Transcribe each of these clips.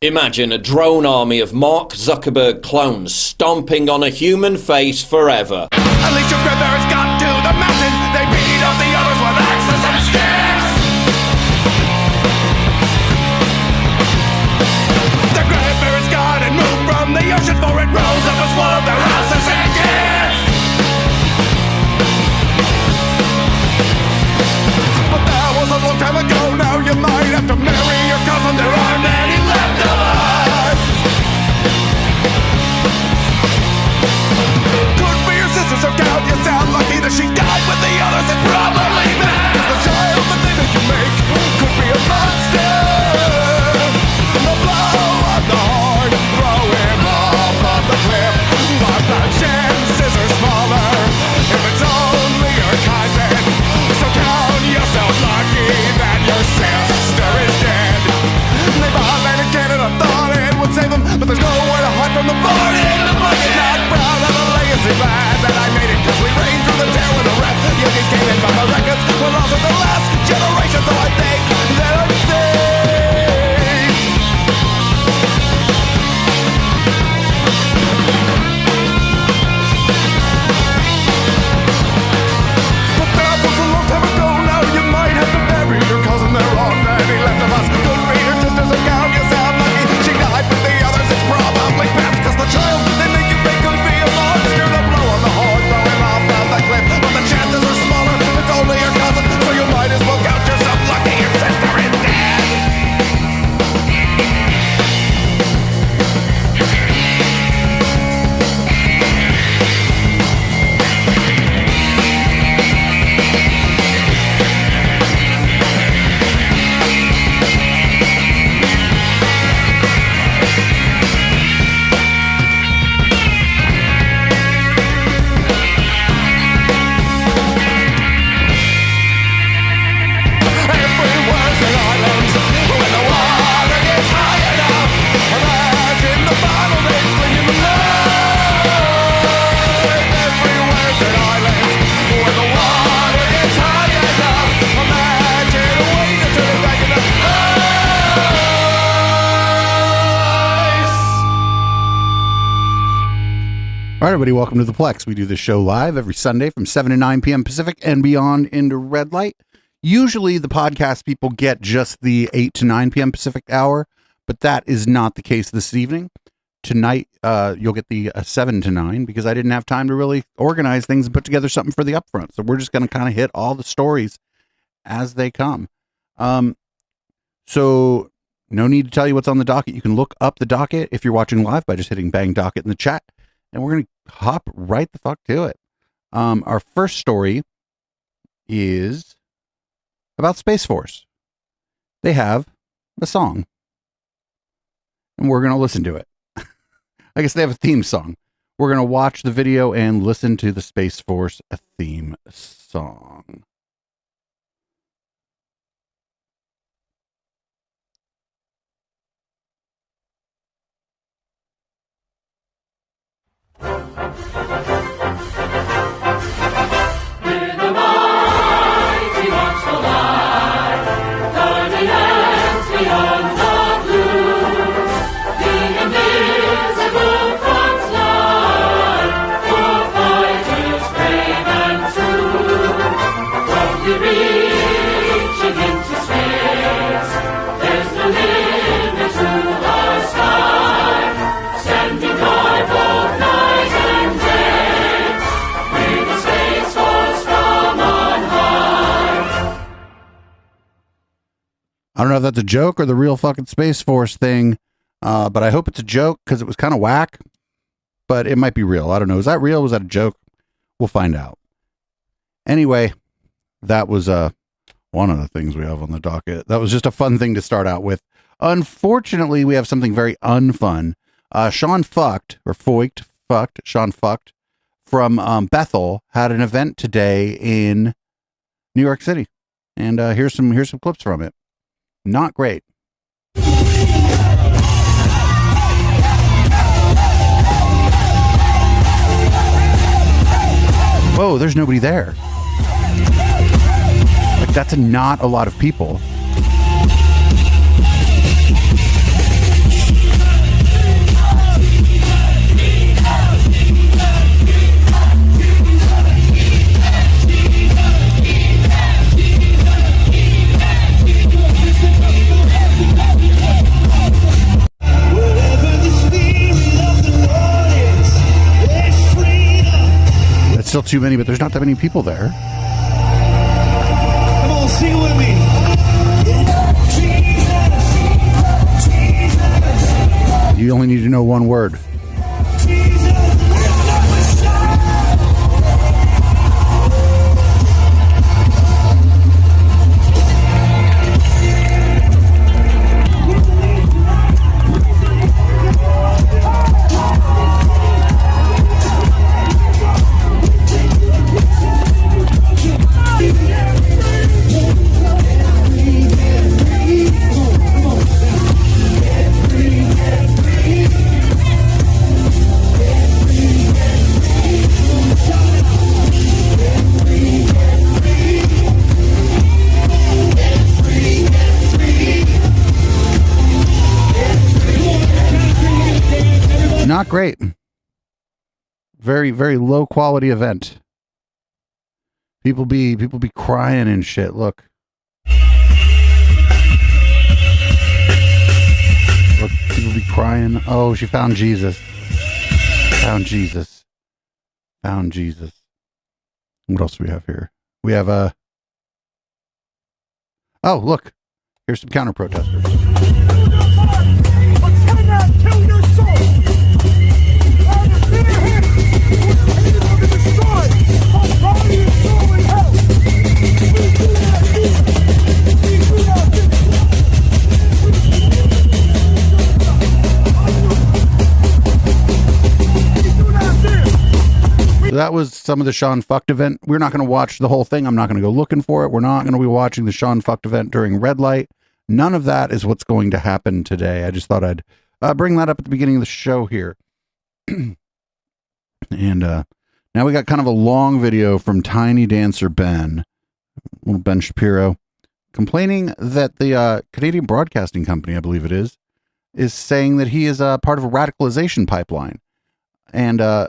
Imagine a drone army of Mark Zuckerberg clones stomping on a human face forever. At least your grandparents got to the mountain. They beat up the others with axes and sticks. Their grandparents got it moved from the ocean, for it rose up and swallowed their houses and kids. But that was a long time ago. Now you might have to marry your cousin. There aren't any left of us. Could be your sister, so count. You sound lucky that she died with the others. It's probably bad. The child that they make you make could be a monster. And the blow of the horn, throw him off of the cliff. But the chances are smaller if it's only your cousin. So count yourself lucky that your sister is dead. They bought land in Canada, thought it would save them, but there's nowhere to hide from the fort in the bucket. Not proud of the legacy, glad that I made it, cause we reigned through the tear with a rep. Yankees came in from the records, we're also the last generation, so I think that I'm safe. But that was a long time ago, now you might have to bury your cousin. There aren't any left of us. Could be your sister's account, you sound lucky. She died with the others, it's probably best, cause the child they make you think could be a monster. The blow on the horn, throw him off of the cliff. But the chances are smaller if it's only your cousin, so you might as well count yourself lucky your sister is dead. Everywhere's an island when the water gets high enough. Imagine the bottle they fling in the line. Everywhere's an island when the water gets high enough. Imagine a way to turn it back into ice. All right, everybody, welcome to the Plex. We do this show live every Sunday from 7 to 9 p.m. Pacific and beyond into red light. Usually the podcast people get just the 8 to 9 p.m. Pacific hour, but that is not the case this evening. Tonight, you'll get the 7 to 9 because I didn't have time to really organize things and put together something for the upfront. So we're just going to kind of hit all the stories as they come. So no need to tell you what's on the docket. You can look up the docket if you're watching live by just hitting bang docket in the chat. And we're going to hop right the fuck to it. Our first story is about Space Force. They have a song, and we're going to listen to it. I guess they have a theme song. We're going to watch the video and listen to the Space Force theme song. With the mighty watch the light, turning hands beyond the blue. The invisible front line for fighters brave and true. Boldly reaching into space, there's no limit to our sky. Standing guard both night and day, with the Space Force from on high. I don't know if that's a joke or the real fucking Space Force thing, but I hope it's a joke because it was kind of whack, but it might be real. I don't know. Is that real? Was that a joke? We'll find out. Anyway, that was one of the things we have on the docket. That was just a fun thing to start out with. Unfortunately, we have something very unfun. Sean Fucked from Bethel had an event today in New York City, and here's some clips from it. Not great. Whoa, there's nobody there. Like, that's not a lot of people. still too many, but there's not that many people there. Come on, sing with me. You only need to know one word. Not great. Very, very low quality event. People be crying and shit. Look. Look, people be crying. Oh, she found Jesus. Found Jesus. Found Jesus. What else do we have here? We have oh, look. Here's some counter protesters. So that was some of the Sean Fucked event. We're not going to watch the whole thing. I'm not going to go looking for it. We're not going to be watching the Sean Fucked event during red light. None of that is what's going to happen today. I just thought I'd bring that up at the beginning of the show here. And now we got kind of a long video from Tiny Dancer Ben, little Ben Shapiro, complaining that the Canadian Broadcasting Company, I believe it is saying that he is part of a radicalization pipeline. And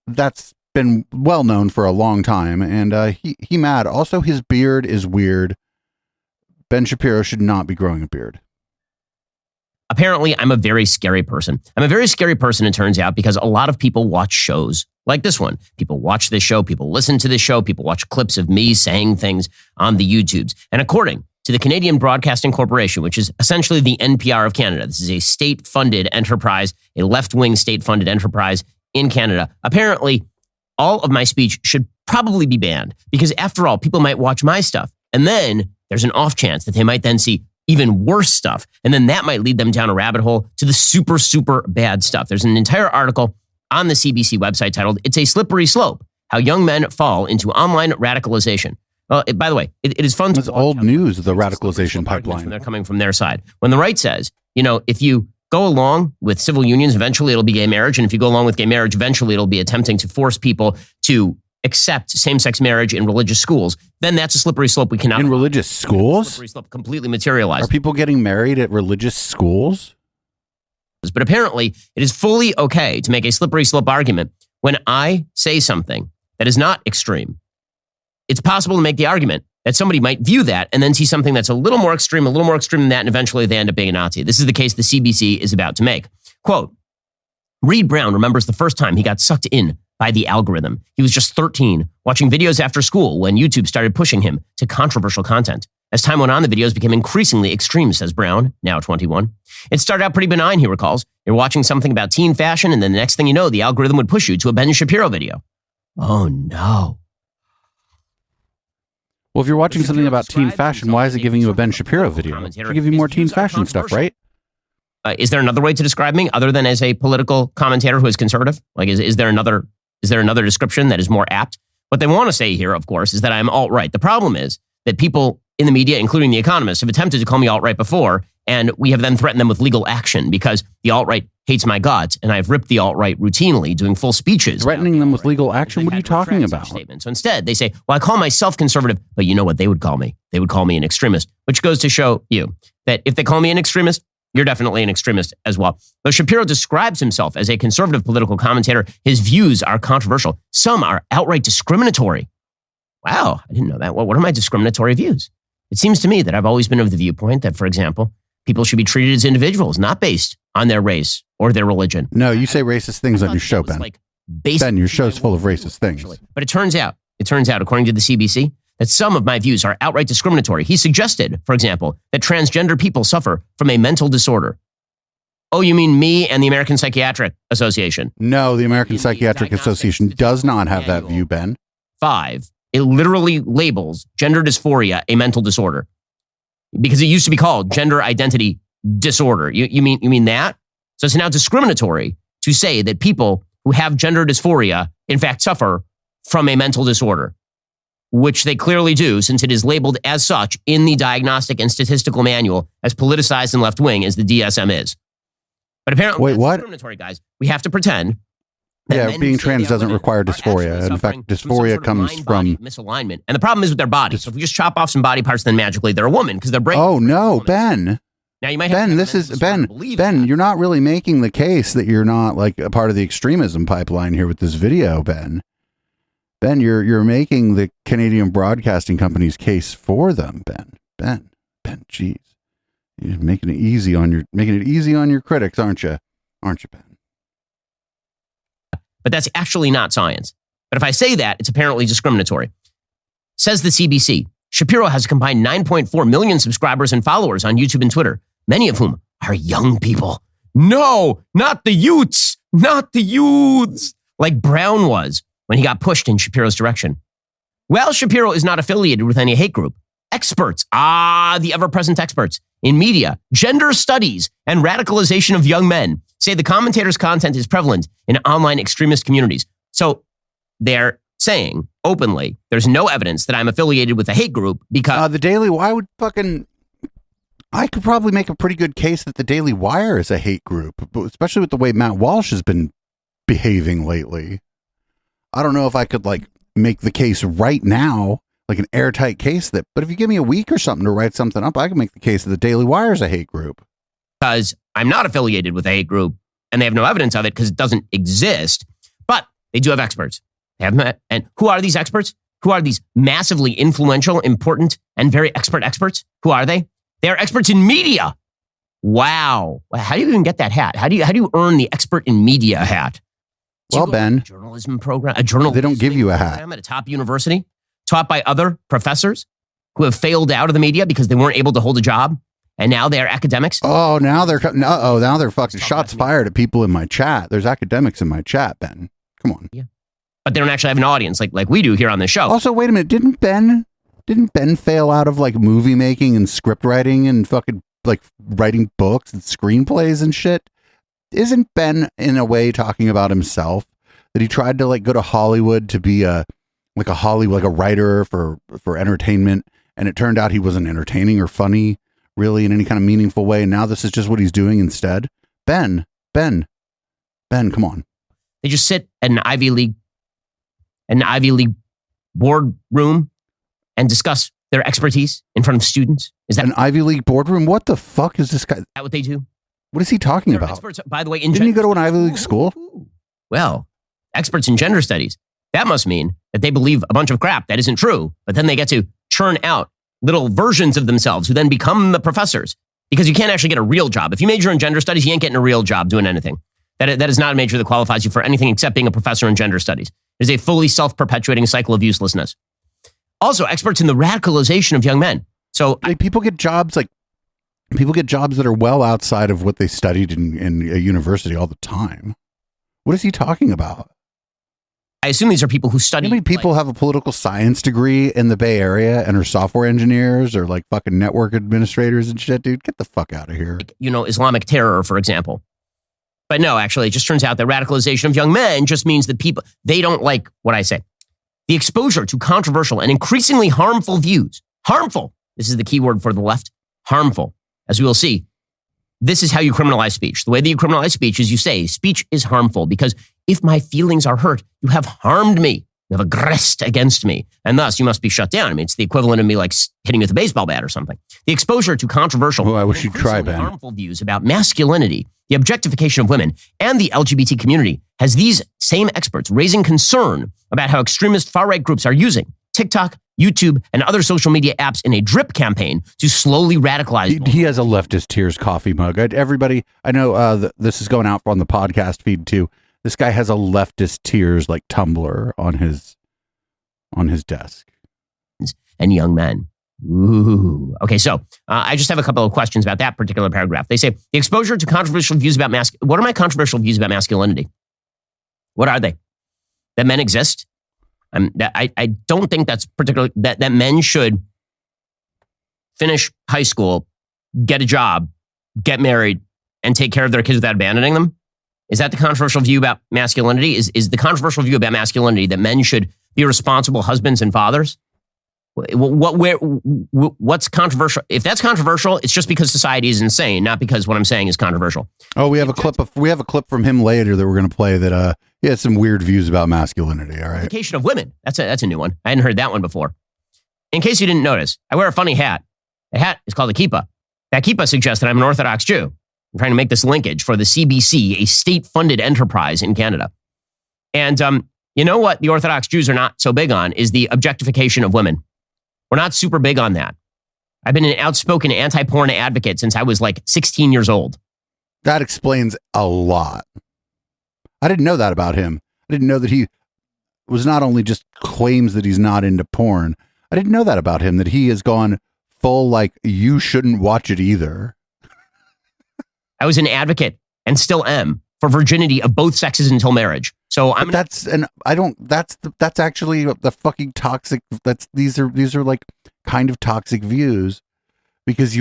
that's been well known for a long time. And he mad. Also, his beard is weird. Ben Shapiro should not be growing a beard. Apparently, I'm a very scary person. I'm a very scary person, it turns out, because a lot of people watch shows like this one. People watch this show, people listen to this show, people watch clips of me saying things on the YouTubes. And according to the Canadian Broadcasting Corporation, which is essentially the NPR of Canada, this is a state-funded enterprise, a left-wing state-funded enterprise in Canada. Apparently, all of my speech should probably be banned because, after all, people might watch my stuff. And then there's an off chance that they might then see even worse stuff. And then that might lead them down a rabbit hole to the super, super bad stuff. There's an entire article on the CBC website titled, "It's a Slippery Slope, How Young Men Fall into Online Radicalization." Well, by the way, it is fun to It's old news, the radicalization pipeline. When they're coming from their side. When the right says, if you go along with civil unions, eventually it'll be gay marriage. And if you go along with gay marriage, eventually it'll be attempting to force people to accept same-sex marriage in religious schools, then that's a slippery slope we cannot... In religious schools? Slippery slope completely materialized. Are people getting married at religious schools? But apparently, it is fully okay to make a slippery slope argument when I say something that is not extreme. It's possible to make the argument that somebody might view that and then see something that's a little more extreme than that, and eventually they end up being a Nazi. This is the case the CBC is about to make. Quote, Reed Brown remembers the first time he got sucked in by the algorithm. He was just 13, watching videos after school when YouTube started pushing him to controversial content. As time went on, the videos became increasingly extreme, says Brown, now 21. It started out pretty benign, he recalls. You're watching something about teen fashion, and then the next thing you know, the algorithm would push you to a Ben Shapiro video. Oh, no. Well, if you're watching something about teen fashion, why is it giving you a Ben Shapiro video? It should give you more teen fashion stuff, right? Is there another way to describe me other than as a political commentator who is conservative? Like, is there another description that is more apt? What they want to say here, of course, is that I'm alt-right. The problem is that people in the media, including The Economist, have attempted to call me alt-right before, and we have then threatened them with legal action because the alt-right hates my guts, and I've ripped the alt-right routinely, doing full speeches. Threatening them with legal action? What are you talking about? So instead, they say, well, I call myself conservative, but you know what they would call me? They would call me an extremist, which goes to show you that if they call me an extremist, you're definitely an extremist as well. Though Shapiro describes himself as a conservative political commentator, his views are controversial. Some are outright discriminatory. Wow, I didn't know that. Well, what are my discriminatory views? It seems to me that I've always been of the viewpoint that, for example, people should be treated as individuals, not based on their race or their religion. No, you say racist things on your show, Ben. Like based. Ben, your show's full of racist things. But it turns out, according to the CBC, that some of my views are outright discriminatory. He suggested, for example, that transgender people suffer from a mental disorder. Oh, you mean me and the American Psychiatric Association? No, the American Psychiatric Association does not have that view, Ben. 5, it literally labels gender dysphoria a mental disorder because it used to be called gender identity disorder. You mean that? So it's now discriminatory to say that people who have gender dysphoria, in fact, suffer from a mental disorder, which they clearly do, since it is labeled as such in the Diagnostic and Statistical Manual, as politicized and left-wing as the DSM is. But apparently, wait, that's what? Discriminatory, guys. We have to pretend. that Yeah, men being who say trans they are doesn't women require are dysphoria. actually In fact, suffering from some dysphoria sort of comes mind-body from. misalignment. And the problem is with their bodies. So if we just chop off some body parts, then magically they're a woman because their brain. Oh no, Ben. Now you might have Ben, to this is Ben. believe Ben, that. you're not really making the case that you're not like a part of the extremism pipeline here with this video, Ben. Ben, you're making the Canadian Broadcasting Company's case for them, Ben. Ben, jeez, you're making it easy on your critics, aren't you? Aren't you, Ben? But that's actually not science. But if I say that, it's apparently discriminatory. Says the CBC, Shapiro has a combined 9.4 million subscribers and followers on YouTube and Twitter, many of whom are young people. No, not the youths, like Brown was when he got pushed in Shapiro's direction. Well, Shapiro is not affiliated with any hate group. Experts, the ever-present experts in media, gender studies, and radicalization of young men say the commentator's content is prevalent in online extremist communities. So they're saying openly, there's no evidence that I'm affiliated with a hate group because... The Daily Wire I could probably make a pretty good case that the Daily Wire is a hate group, but especially with the way Matt Walsh has been behaving lately. I don't know if I could make the case right now, like an airtight case but if you give me a week or something to write something up, I can make the case that the Daily Wire is a hate group. Because I'm not affiliated with a hate group and they have no evidence of it because it doesn't exist. But they do have experts. They have met. And who are these experts? Who are these massively influential, important, and very expert experts? Who are they? They are experts in media. Wow. How do you even get that hat? How do you earn the expert in media hat? Well, Ben, journalism program, a journalism they don't give you a hat program at a top university taught by other professors who have failed out of the media because they weren't able to hold a job. And now they're academics. Oh, now they're fucking shots fired at people in my chat. There's academics in my chat, Ben. Come on. Yeah. But they don't actually have an audience like we do here on the show. Also, wait a minute. Didn't Ben fail out of movie making and script writing and fucking writing books and screenplays and shit? Isn't Ben in a way talking about himself that he tried to go to Hollywood to be a writer for entertainment, and it turned out he wasn't entertaining or funny really in any kind of meaningful way, and now this is just what he's doing instead? Ben, come on. They just sit at an Ivy League boardroom and discuss their expertise in front of students. Is that an Ivy League boardroom? What the fuck is this guy? Is that what they do? What is he talking They're about? Experts, by the way, Didn't he go to an Ivy League school? Well, experts in gender studies. That must mean that they believe a bunch of crap that isn't true, but then they get to churn out little versions of themselves who then become the professors, because you can't actually get a real job. If you major in gender studies, you ain't getting a real job doing anything. That is not a major that qualifies you for anything except being a professor in gender studies. It is a fully self-perpetuating cycle of uselessness. Also, experts in the radicalization of young men. So people get jobs that are well outside of what they studied in a university all the time. What is he talking about? I assume these are people who study. How many people have a political science degree in the Bay Area and are software engineers or fucking network administrators and shit, dude? Get the fuck out of here. Islamic terror, for example. But no, actually, it just turns out that radicalization of young men just means that people, they don't like what I say. The exposure to controversial and increasingly harmful views. Harmful. This is the key word for the left. Harmful. As we will see, this is how you criminalize speech. The way that you criminalize speech is you say, speech is harmful because if my feelings are hurt, you have harmed me. You have aggressed against me. And thus, you must be shut down. I mean, it's the equivalent of me hitting you with a baseball bat or something. The exposure to controversial, I wish you'd try, Ben. harmful views about masculinity, the objectification of women, and the LGBT community has these same experts raising concern about how extremist far-right groups are using TikTok, YouTube, and other social media apps in a drip campaign to slowly radicalize. He has a leftist tears coffee mug. Everybody, I know this is going out on the podcast feed too. This guy has a leftist tears like Tumblr on his desk. And young men. Ooh. Okay, so I just have a couple of questions about that particular paragraph. They say, the exposure to controversial views about what are my controversial views about masculinity? What are they? That men exist? I don't think that's particularly, that men should finish high school, get a job, get married, and take care of their kids without abandoning them? Is that the controversial view about masculinity? Is the controversial view about masculinity that men should be responsible husbands and fathers? What's controversial? If that's controversial, it's just because society is insane, not because what I'm saying is controversial. Oh, we have a clip from him later that we're going to play that he had some weird views about masculinity. All right. Education of women. That's a new one. I hadn't heard that one before. In case you didn't notice, I wear a funny hat. The hat is called a kippah. That kippah suggests that I'm an Orthodox Jew. I'm trying to make this linkage for the CBC, a state-funded enterprise in Canada. And you know what the Orthodox Jews are not so big on is the objectification of women. We're not super big on that. I've been an outspoken anti-porn advocate since I was like 16 years old. That explains a lot. I didn't know that about him. I didn't know that he was not only just claims that he's not into porn. I didn't know that about him, that he has gone full like, you shouldn't watch it either. I was an advocate and still am for virginity of both sexes until marriage. So that's actually the fucking toxic. These are like kind of toxic views, because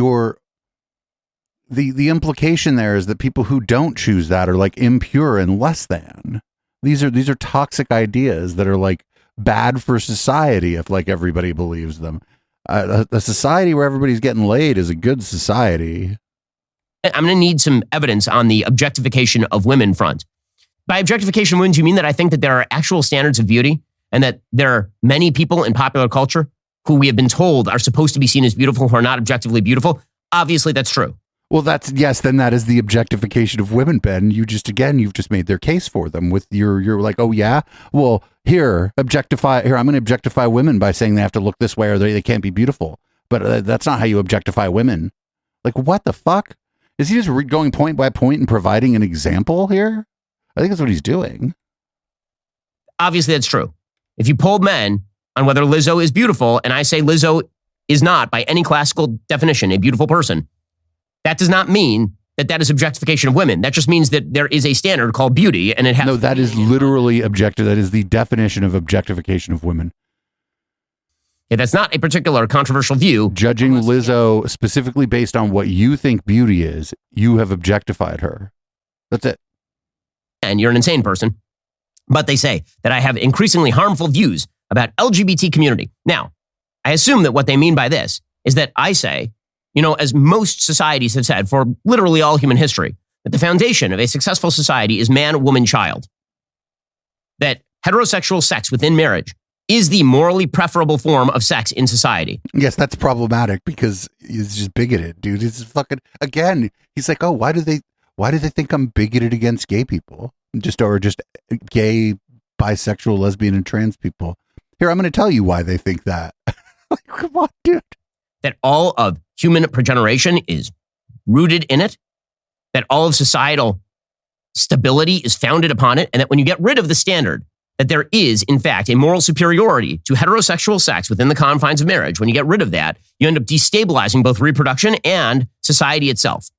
the implication there is that people who don't choose that are like impure and less than. These are toxic ideas that are like bad for society if like everybody believes them. A society where everybody's getting laid is a good society. I'm going to need some evidence on the objectification of women front. By objectification of women, do you mean that I think that there are actual standards of beauty and that there are many people in popular culture who we have been told are supposed to be seen as beautiful who are not objectively beautiful? Obviously, that's true. Well, then that is the objectification of women, Ben. You've just made their case for them with you're like, oh yeah, well, I'm going to objectify women by saying they have to look this way or they can't be beautiful. But that's not how you objectify women. Like, what the fuck? Is he just going point by point and providing an example here? I think that's what he's doing. Obviously, that's true. If you polled men on whether Lizzo is beautiful, and I say Lizzo is not, by any classical definition, a beautiful person, that does not mean that is objectification of women. That just means that there is a standard called beauty, and it has... No, that is literally objective. That is the definition of objectification of women. Yeah, that's not a particular controversial view. Judging Lizzo specifically based on what you think beauty is, you have objectified her. That's it. And you're an insane person. But they say that I have increasingly harmful views about LGBT community. Now, I assume that what they mean by this is that I say, as most societies have said for literally all human history, that the foundation of a successful society is man, woman, child. That heterosexual sex within marriage is the morally preferable form of sex in society. Yes, that's problematic because he's just bigoted, dude. He's fucking, again, he's like, oh, why do they think I'm bigoted against gay people? Or just gay, bisexual, lesbian, and trans people. Here, I'm going to tell you why they think that. Like, come on, dude. That all of human progeneration is rooted in it. That all of societal stability is founded upon it. And that when you get rid of the standard, that there is, in fact, a moral superiority to heterosexual sex within the confines of marriage. When you get rid of that, you end up destabilizing both reproduction and society itself.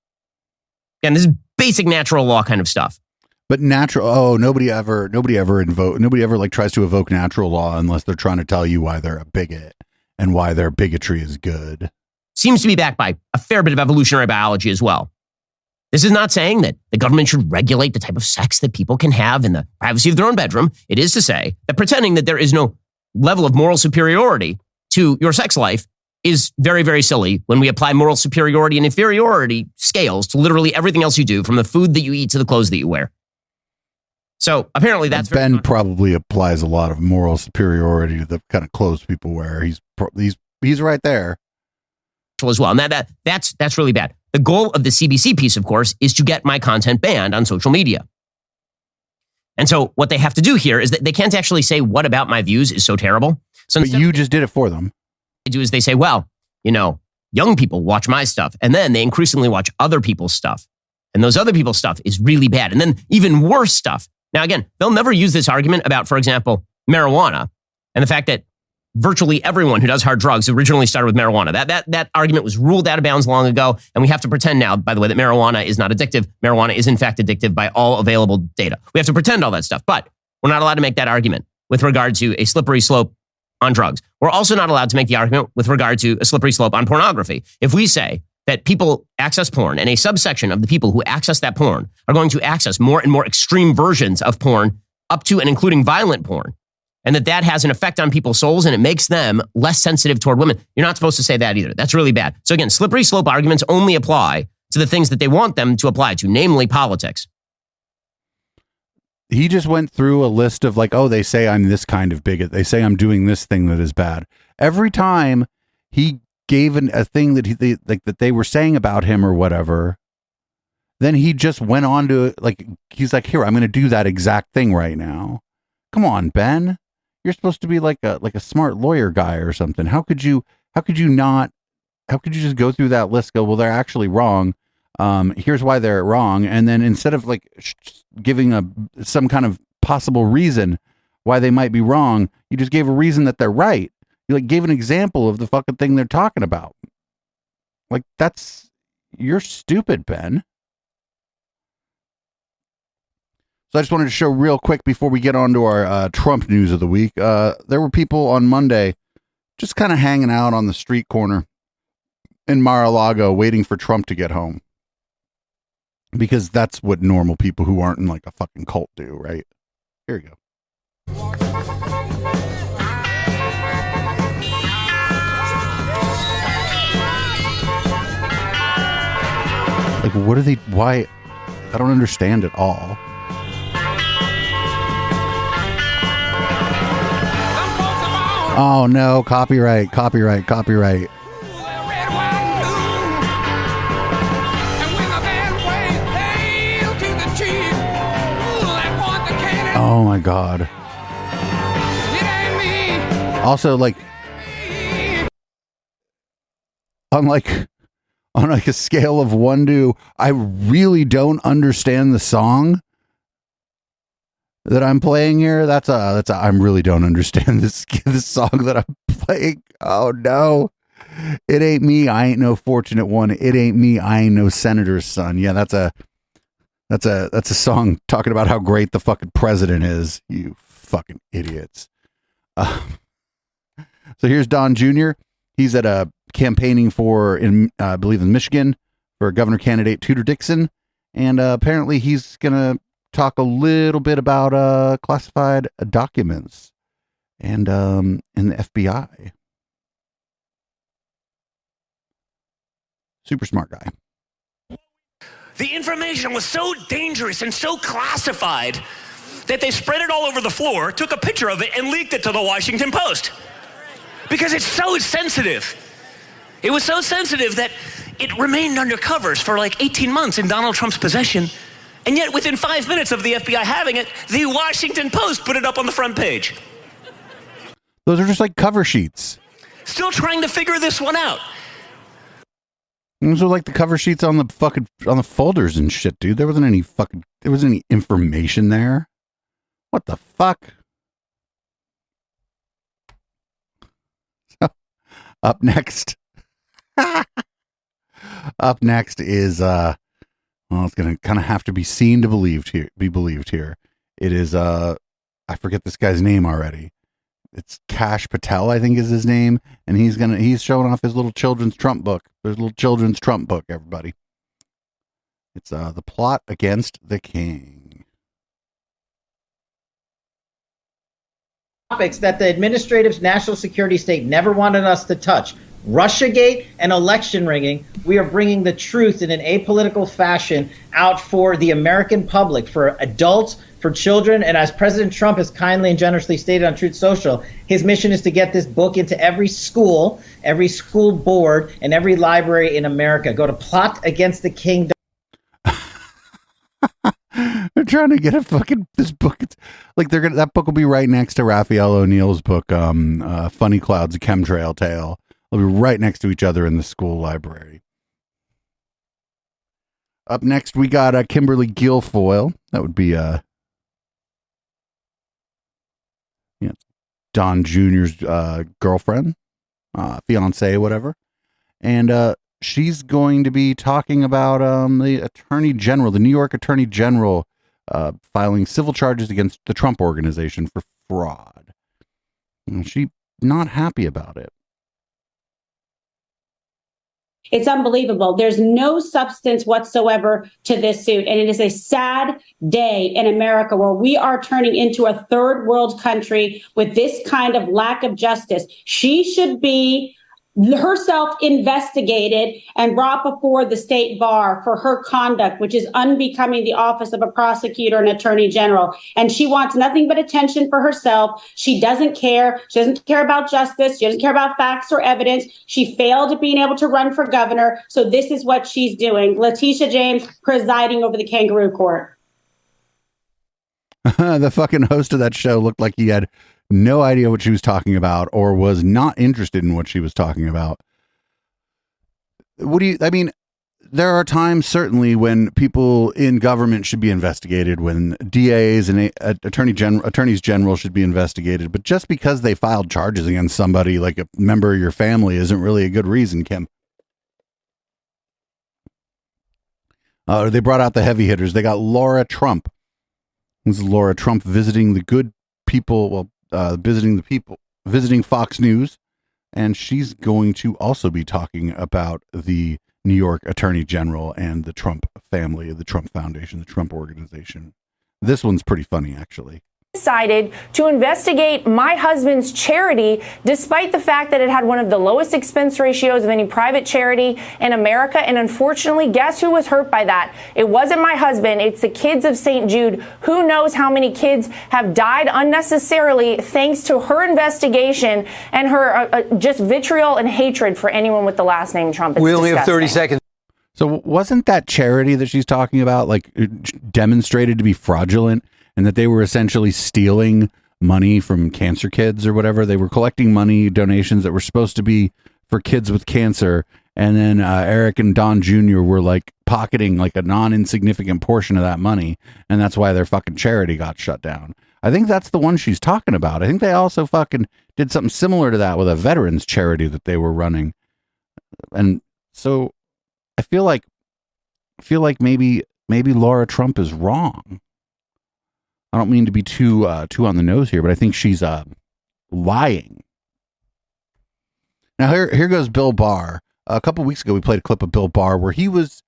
And this is basic natural law kind of stuff. But nobody ever like tries to evoke natural law unless they're trying to tell you why they're a bigot and why their bigotry is good. Seems to be backed by a fair bit of evolutionary biology as well. This is not saying that the government should regulate the type of sex that people can have in the privacy of their own bedroom. It is to say that pretending that there is no level of moral superiority to your sex life is very, very silly when we apply moral superiority and inferiority scales to literally everything else you do, from the food that you eat to the clothes that you wear. So apparently that's... Ben probably applies a lot of moral superiority to the kind of clothes people wear. He's right there. As well. And that's really bad. The goal of the CBC piece, of course, is to get my content banned on social media. And so what they have to do here is that they can't actually say what about my views is so terrible. So but you just did it for them. What they do is they say, well, young people watch my stuff, and then they increasingly watch other people's stuff. And those other people's stuff is really bad. And then even worse stuff Now, again, they'll never use this argument about, for example, marijuana and the fact that virtually everyone who does hard drugs originally started with marijuana. That argument was ruled out of bounds long ago, and we have to pretend now, by the way, that marijuana is not addictive. Marijuana is, in fact, addictive by all available data. We have to pretend all that stuff, but we're not allowed to make that argument with regard to a slippery slope on drugs. We're also not allowed to make the argument with regard to a slippery slope on pornography. If we say that people access porn and a subsection of the people who access that porn are going to access more and more extreme versions of porn up to and including violent porn, and that has an effect on people's souls and it makes them less sensitive toward women, you're not supposed to say that either. That's really bad. So again, slippery slope arguments only apply to the things that they want them to apply to, namely politics. He just went through a list of like, oh, they say I'm this kind of bigot. They say I'm doing this thing that is bad. Every time he gave a thing that they were saying about him or whatever, then he just went on to like, he's like, here, I'm going to do that exact thing right now. Come on, Ben. You're supposed to be like a smart lawyer guy or something. How could you just go through that list, go, well, they're actually wrong. Here's why they're wrong. And then instead of like giving some kind of possible reason why they might be wrong, you just gave a reason that they're right. You like gave an example of the fucking thing they're talking about. Like you're stupid, Ben. So I just wanted to show real quick before we get on to our Trump news of the week. There were people on Monday just kind of hanging out on the street corner in Mar-a-Lago waiting for Trump to get home. Because that's what normal people who aren't in like a fucking cult do, right? Here you go. Like, why? I don't understand at all. Oh no, copyright. Oh my God. Also, like, on like a scale of 1 to, I really don't understand the song that I'm playing here. That's a I really don't understand this song that I'm playing. Oh no. It ain't me. I ain't no fortunate one. It ain't me. I ain't no senator's son. Yeah, that's a song talking about how great the fucking president is. You fucking idiots. So here's Don Jr. He's at a campaigning for, I believe in Michigan, for governor candidate Tudor Dixon. And apparently he's going to talk a little bit about classified documents and in the FBI. Super smart guy. The information was so dangerous and so classified that they spread it all over the floor, took a picture of it, and leaked it to the Washington Post. Because it's so sensitive. It was so sensitive that it remained under covers for like 18 months in Donald Trump's possession. And yet within 5 minutes of the FBI having it, the Washington Post put it up on the front page. Those are just like cover sheets. Still trying to figure this one out. Those are like the cover sheets on the folders and shit, dude. There wasn't any information there. What the fuck? So, up next. Up next is well, it's gonna kind of have to be seen to be believed here. It is I forget this guy's name already. It's Kash Patel, I think is his name, and he's showing off his little children's Trump book. There's a little children's Trump book, everybody. It's The Plot Against the King. Topics that the administrative national security state never wanted us to touch. Russiagate and election rigging. We are bringing the truth in an apolitical fashion out for the American public, for adults, for children. And as President Trump has kindly and generously stated on Truth Social, his mission is to get this book into every school board, and every library in America. Go to plotagainsttheking. They're trying to get this book. It's like that book will be right next to Raphael O'Neill's book, Funny Clouds, A Chemtrail Tale. They'll be right next to each other in the school library. Up next, we got Kimberly Guilfoyle. That would be Don Jr.'s girlfriend, fiance, whatever. And she's going to be talking about the Attorney General, the New York Attorney General, filing civil charges against the Trump Organization for fraud. And she's not happy about it. It's unbelievable. There's no substance whatsoever to this suit. And it is a sad day in America where we are turning into a third world country with this kind of lack of justice. She should be herself investigated and brought before the state bar for her conduct, which is unbecoming the office of a prosecutor and attorney general. And she wants nothing but attention for herself. She doesn't care. She doesn't care about justice. She doesn't care about facts or evidence. She failed at being able to run for governor. So this is what she's doing. Letitia James presiding over the kangaroo court. The fucking host of that show looked like he had no idea what she was talking about or was not interested in what she was talking about. I mean, there are times certainly when people in government should be investigated, when DAs and attorneys general should be investigated, but just because they filed charges against somebody like a member of your family isn't really a good reason, Kim. They brought out the heavy hitters. They got Laura Trump. This is Laura Trump visiting the good people, visiting Fox News, and she's going to also be talking about the New York Attorney General and the Trump family, the Trump Foundation, the Trump Organization. This one's pretty funny, actually. Decided to investigate my husband's charity, despite the fact that it had one of the lowest expense ratios of any private charity in America. And unfortunately, guess who was hurt by that? It wasn't my husband. It's the kids of St. Jude. Who knows how many kids have died unnecessarily thanks to her investigation and her just vitriol and hatred for anyone with the last name Trump. It's we only disgusting. have 30 seconds. So wasn't that charity that she's talking about like demonstrated to be fraudulent? And that they were essentially stealing money from cancer kids or whatever. They were collecting money, donations that were supposed to be for kids with cancer. And then Eric and Don Jr. were like pocketing like a non-insignificant portion of that money. And that's why their fucking charity got shut down. I think that's the one she's talking about. I think they also fucking did something similar to that with a veterans charity that they were running. And so I feel like maybe Laura Trump is wrong. I don't mean to be too on the nose here, but I think she's lying. Now here goes Bill Barr. A couple weeks ago, we played a clip of Bill Barr where he was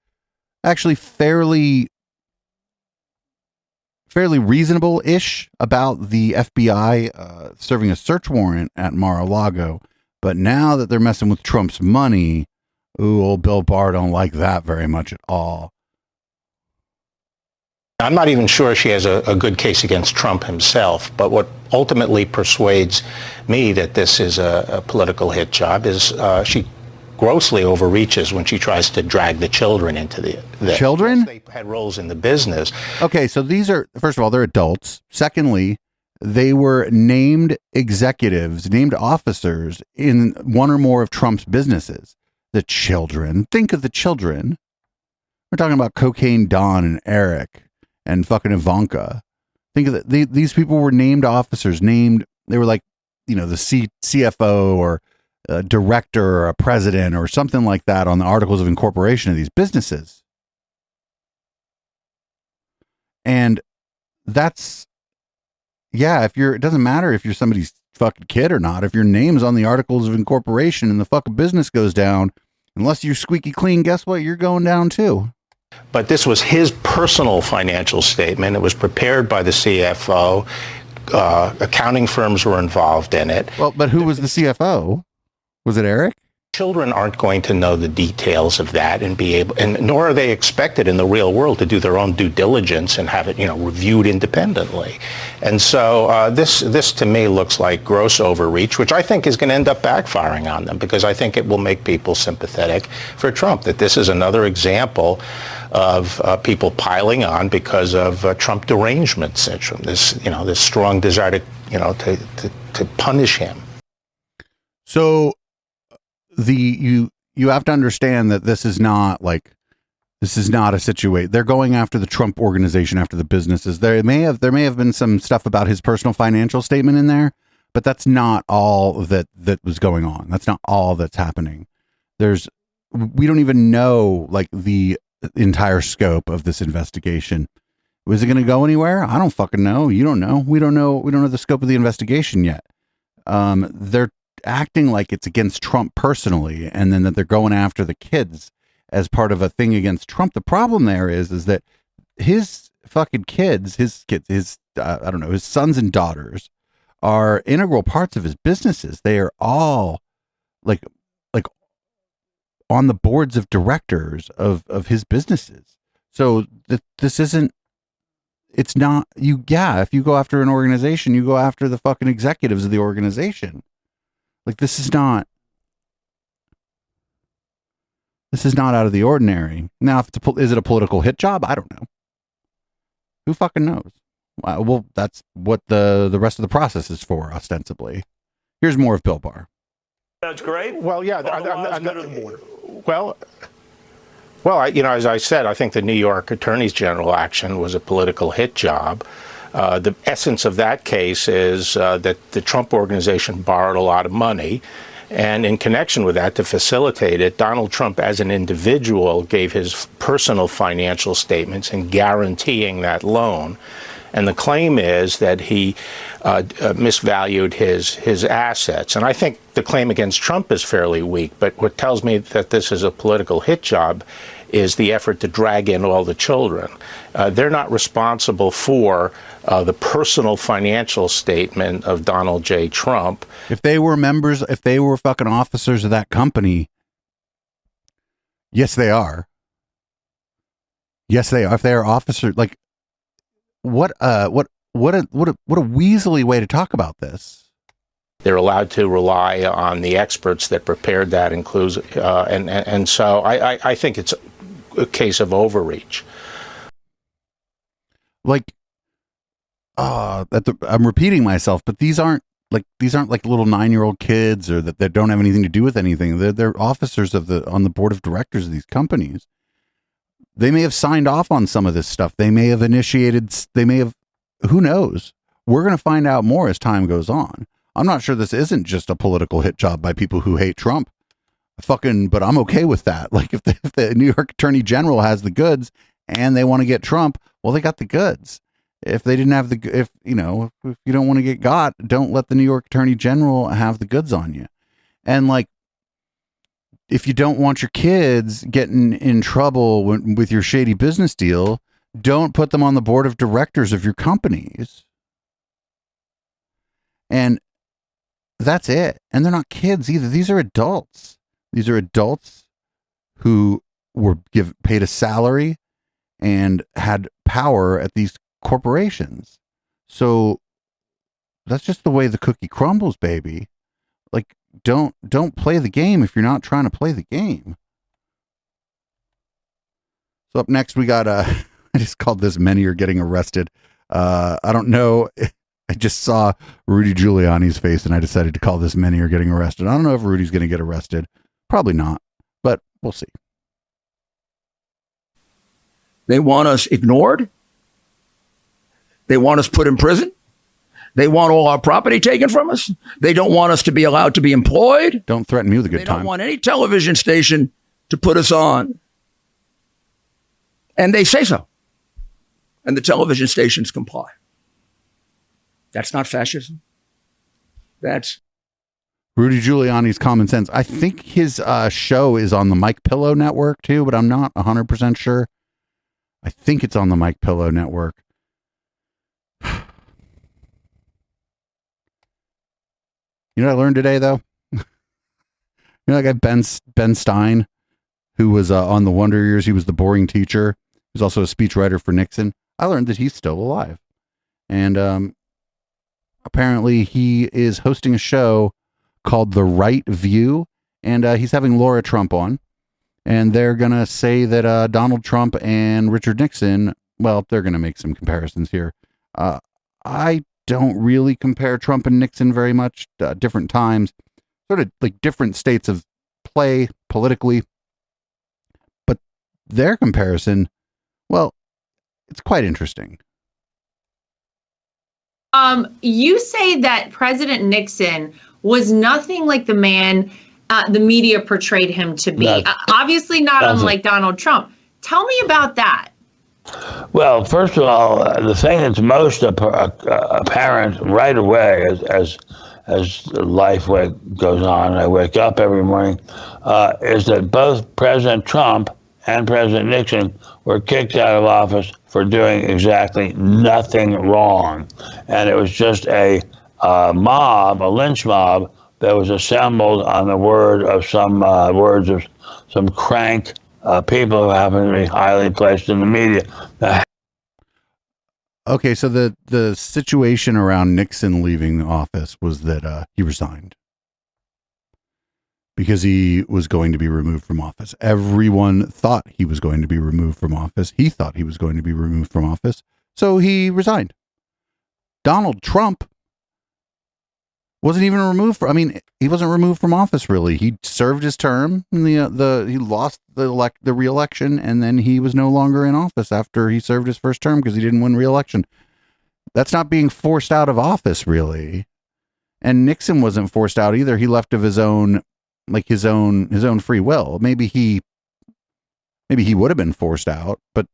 actually fairly reasonable-ish about the FBI serving a search warrant at Mar-a-Lago. But now that they're messing with Trump's money, old Bill Barr don't like that very much at all. I'm not even sure she has a good case against Trump himself, but what ultimately persuades me that this is a political hit job is she grossly overreaches when she tries to drag the children into the children? They had roles in the business. Okay, so these are, first of all, they're adults. Secondly, they were named executives, named officers in one or more of Trump's businesses. The children, think of the children. We're talking about Cocaine Don and Eric and fucking Ivanka. Think of these people were named officers, they were like, the CFO or a director or a president or something like that on the articles of incorporation of these businesses. And that's, it doesn't matter if you're somebody's fucking kid or not. If your name's on the articles of incorporation and the fucking business goes down, unless you're squeaky clean, guess what? You're going down too. But this was his personal financial statement. It was prepared by the CFO. Accounting firms were involved in it. Well, but who was the CFO? Was it Eric? Children aren't going to know the details of that and be able, and nor are they expected in the real world to do their own due diligence and have it, reviewed independently. And so this to me looks like gross overreach, which I think is going to end up backfiring on them, because I think it will make people sympathetic for Trump, that this is another example of people piling on because of Trump derangement syndrome, this strong desire to punish him. So you have to understand that this is not a situation. They're going after the Trump Organization, after the businesses. There may have been some stuff about his personal financial statement in there, But that's not all that was going on. That's not all that's happening. We don't even know like the entire scope of this investigation. Was it going to go anywhere? I don't fucking know. You don't know. We don't know. We don't know the scope of the investigation yet. They're acting like it's against Trump personally, and then that they're going after the kids as part of a thing against Trump. The problem there is that his fucking kids, his I don't know, his sons and daughters are integral parts of his businesses. They are all like on the boards of directors of his businesses. So this isn't, it's not you. Yeah. If you go after an organization, you go after the fucking executives of the organization. Like this is not out of the ordinary. Now, if is it a political hit job? I don't know. Who fucking knows? Well, that's what the rest of the process is for, ostensibly. Here's more of Bill Barr. That's great. Well, yeah. Otherwise, go to the border. Well, as I said, I think the New York Attorney General action was a political hit job. The essence of that case is that the Trump organization borrowed a lot of money. And in connection with that, to facilitate it, Donald Trump as an individual gave his personal financial statements in guaranteeing that loan. And the claim is that he misvalued his assets. And I think the claim against Trump is fairly weak. But what tells me that this is a political hit job is the effort to drag in all the children. They're not responsible for the personal financial statement of Donald J. Trump. If they were fucking officers of that company, yes, they are. Yes, they are. If they are officers, like, what a weaselly way to talk about this. They're allowed to rely on the experts that prepared that, and so I think it's a case of overreach. Like, I'm repeating myself, but these aren't like little 9-year-old kids, or that they don't have anything to do with anything. They're officers on the board of directors of these companies. They may have signed off on some of this stuff. They may have who knows? We're going to find out more as time goes on. I'm not sure this isn't just a political hit job by people who hate Trump. But I'm okay with that. Like if the New York Attorney General has the goods and they want to get Trump, well, they got the goods. If they didn't have if you don't want to get got, don't let the New York Attorney General have the goods on you. And like, if you don't want your kids getting in trouble with your shady business deal, don't put them on the board of directors of your companies. And that's it. And they're not kids either. These are adults. These are adults who were paid a salary and had power at these corporations. So that's just the way the cookie crumbles, baby. Like, don't play the game if you're not trying to play the game. So up next we got I just called this "Many Are Getting Arrested." I don't know. I just saw Rudy Giuliani's face and I decided to call this "Many Are Getting Arrested." I don't know if Rudy's going to get arrested. Probably not, but we'll see. They want us ignored. They want us put in prison. They want all our property taken from us. They don't want us to be allowed to be employed. Don't threaten me with a good time. They don't want any television station to put us on. And they say so. And the television stations comply. That's not fascism. That's Rudy Giuliani's common sense. I think his show is on the Mike Pillow Network too, but I'm not 100% sure. I think it's on the Mike Pillow Network. You know what I learned today, though? You know that guy Ben Stein, who was on the Wonder Years? He was the boring teacher. He was also a speechwriter for Nixon. I learned that he's still alive. And apparently he is hosting a show called The Right View. And he's having Laura Trump on. And they're going to say that Donald Trump and Richard Nixon, well, they're going to make some comparisons here. I don't really compare Trump and Nixon very much. Different times, sort of like different states of play politically. But their comparison, well, it's quite interesting. You say that President Nixon was nothing like the man the media portrayed him to be. Obviously not unlike Donald Trump. Tell me about that. Well, first of all, the thing that's most apparent right away as life goes on, I wake up every morning, is that both President Trump and President Nixon were kicked out of office for doing exactly nothing wrong. And it was just a mob, a lynch mob, that was assembled on the word of some words of some crank people who happen to be highly placed in the media. Okay, so the situation around Nixon leaving the office was that he resigned because he was going to be removed from office. Everyone thought he was going to be removed from office. He thought he was going to be removed from office, so he resigned. Donald Trump wasn't even removed he wasn't removed from office, really. He served his term and he lost the re-election, and then he was no longer in office after he served his first term because he didn't win re-election. That's not being forced out of office, really. And Nixon wasn't forced out either. He left of his own free will. Maybe he would have been forced out, but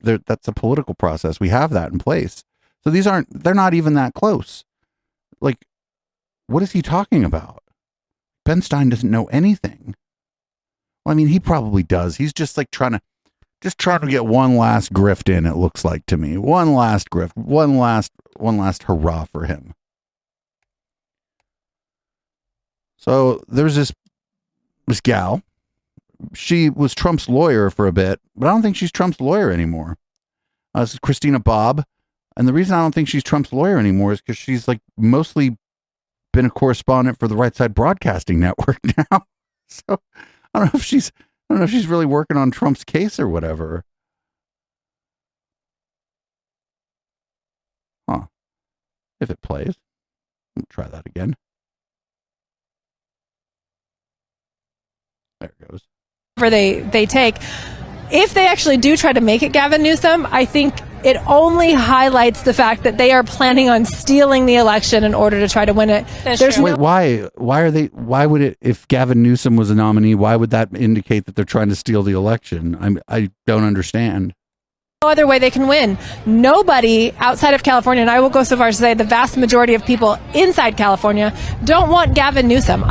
that's a political process. We have that in place. So they're not even that close. Like, what is he talking about? Ben Stein doesn't know anything. Well, I mean, he probably does. He's just like trying to get one last grift in, it looks like to me. One last grift, one last hurrah for him. So there's this gal. She was Trump's lawyer for a bit, but I don't think she's Trump's lawyer anymore. This is Christina Bobb. And the reason I don't think she's Trump's lawyer anymore is because she's like mostly been a correspondent for the Right Side Broadcasting Network now. So I don't know if she's really working on Trump's case or whatever. Huh. If it plays. I'll try that again. There it goes. They take. If they actually do try to make it Gavin Newsom, I think it only highlights the fact that they are planning on stealing the election in order to try to win it. Wait, why would it, if Gavin Newsom was a nominee, why would that indicate that they're trying to steal the election? I don't understand. No other way they can win. Nobody outside of California, and I will go so far as to say the vast majority of people inside California don't want Gavin Newsom.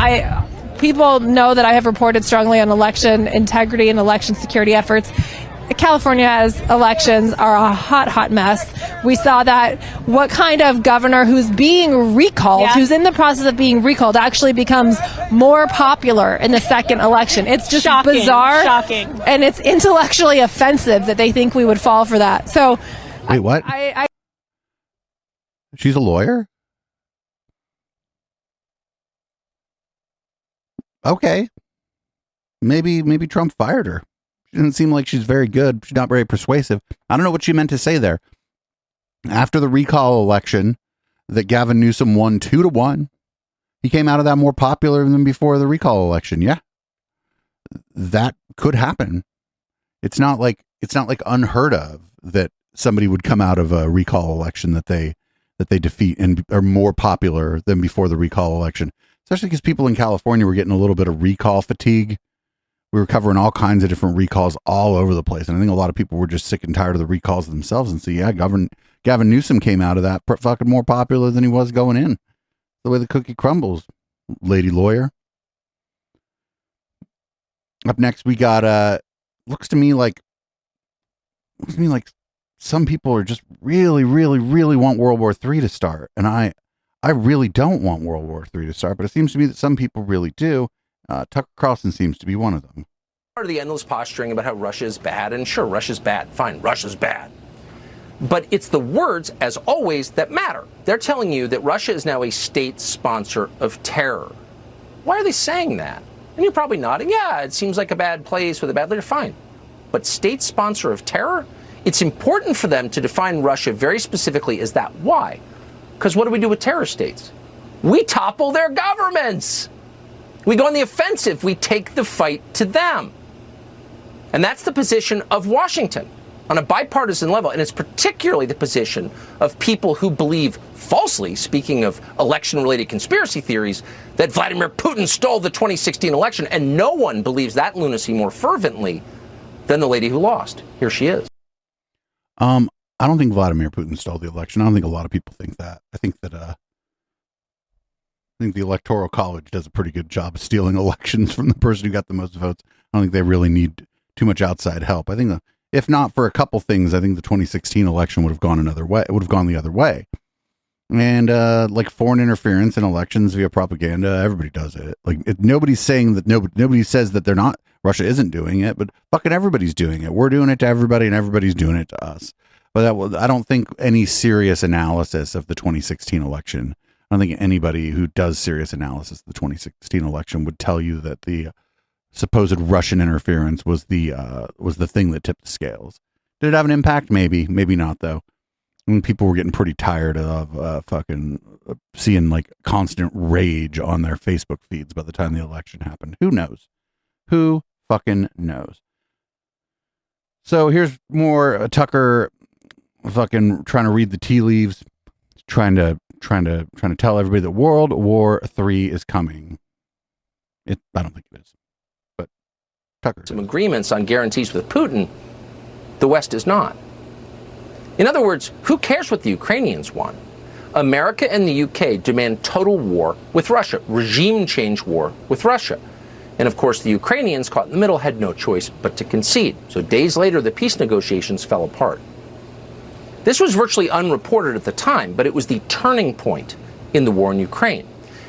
People know that I have reported strongly on election integrity and election security efforts. California's elections are a hot mess. We saw that what kind of governor who's being recalled, who's in the process of being recalled, actually becomes more popular in the second election. It's just bizarre. Shocking. And it's intellectually offensive that they think we would fall for that. So, wait, what? She's a lawyer? Okay. Maybe Trump fired her. She doesn't seem like she's very good. She's not very persuasive. I don't know what she meant to say there. After the recall election that Gavin Newsom won 2-1, he came out of that more popular than before the recall election. Yeah. That could happen. It's not like unheard of that somebody would come out of a recall election that they defeat and are more popular than before the recall election. Especially because people in California were getting a little bit of recall fatigue. We were covering all kinds of different recalls all over the place. And I think a lot of people were just sick and tired of the recalls themselves. And so, yeah, Gavin Newsom came out of that fucking more popular than he was going in. The way the cookie crumbles, lady lawyer. Up next, we got, looks to me like some people are just really, really, really want World War III to start. And I really don't want World War III to start, but it seems to me that some people really do. Tucker Carlson seems to be one of them. Part of the endless posturing about how Russia is bad, and sure, Russia's bad. Fine, Russia's bad. But it's the words, as always, that matter. They're telling you that Russia is now a state sponsor of terror. Why are they saying that? And you're probably nodding, yeah, it seems like a bad place with a bad leader. Fine. But state sponsor of terror? It's important for them to define Russia very specifically as that. Why? Because what do we do with terror states? We topple their governments. We go on the offensive. We take the fight to them. And that's the position of Washington. on a bipartisan level, and it's particularly the position of people who believe falsely, speaking of election-related conspiracy theories, that Vladimir Putin stole the 2016 election, and no one believes that lunacy more fervently than the lady who lost. Here she is. I don't think Vladimir Putin stole the election. I don't think a lot of people think that. I think the Electoral College does a pretty good job of stealing elections from the person who got the most votes. I don't think they really need too much outside help. I think if not for a couple things, I think the 2016 election would have gone another way. It would have gone the other way. And like foreign interference in elections via propaganda, everybody does it. Like nobody's saying that nobody says that they're not. Russia isn't doing it, but fucking everybody's doing it. We're doing it to everybody, and everybody's doing it to us. But I don't think any serious analysis of the 2016 election. I don't think anybody who does serious analysis of the 2016 election would tell you that the supposed Russian interference was the thing that tipped the scales. Did it have an impact? Maybe, maybe not though. I mean, people were getting pretty tired of fucking seeing like constant rage on their Facebook feeds by the time the election happened. Who knows? Who fucking knows? So here's more Tucker fucking trying to read the tea leaves, trying to tell everybody that World War III is coming. I don't think it is, but Tucker. Some agreements on guarantees with Putin, the West is not. In other words, who cares what the Ukrainians want? America and the UK demand total war with Russia, regime change war with Russia. And of course, the Ukrainians, caught in the middle, had no choice but to concede. So days later, the peace negotiations fell apart. This was virtually unreported at the time, but it was the turning point in the war in Ukraine.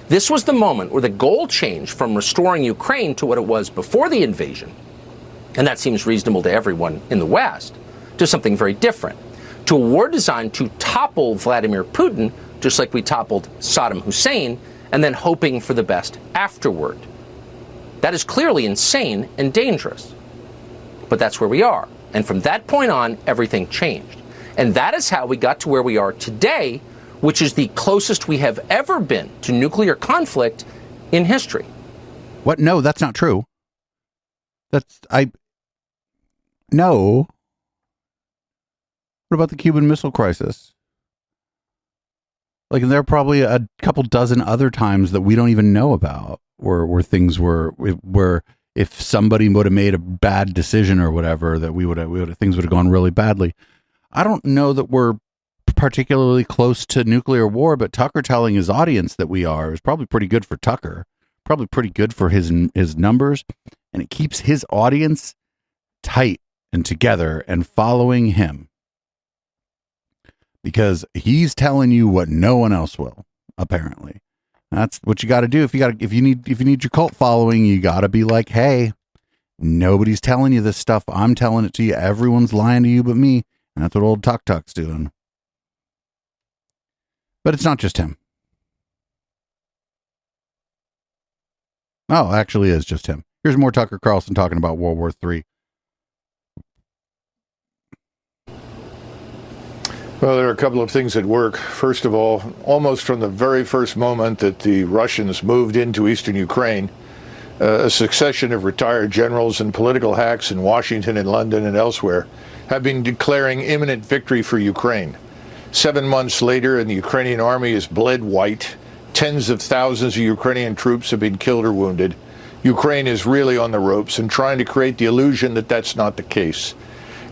This was the moment where the goal changed from restoring Ukraine to what it was before the invasion, and that seems reasonable to everyone in the West, to something very different, to a war designed to topple Vladimir Putin, just like we toppled Saddam Hussein, and then hoping for the best afterward. That is clearly insane and dangerous. But that's where we are. And from that point on, everything changed. And that is how we got to where we are today, which is the closest we have ever been to nuclear conflict in history. What? No, that's not true. No. What about the Cuban Missile Crisis? Like, there are probably a couple dozen other times that we don't even know about where things were, where if somebody would have made a bad decision or whatever, that things would have gone really badly. I don't know that we're particularly close to nuclear war, but Tucker telling his audience that we are is probably pretty good for Tucker, probably pretty good for his numbers, and it keeps his audience tight and together and following him, because he's telling you what no one else will, apparently. That's what you got to do. If you need your cult following, you got to be like, hey, nobody's telling you this stuff. I'm telling it to you. Everyone's lying to you but me. And that's what old Tuck's doing. But it's not just him. Oh, actually is just him. Here's more Tucker Carlson talking about World War III. Well, there are a couple of things at work. First of all, almost from the very first moment that the Russians moved into eastern Ukraine, a succession of retired generals and political hacks in Washington and London and elsewhere have been declaring imminent victory for Ukraine. 7 months later, and the Ukrainian army is bled white. Tens of thousands of Ukrainian troops have been killed or wounded. Ukraine is really on the ropes and trying to create the illusion that that's not the case.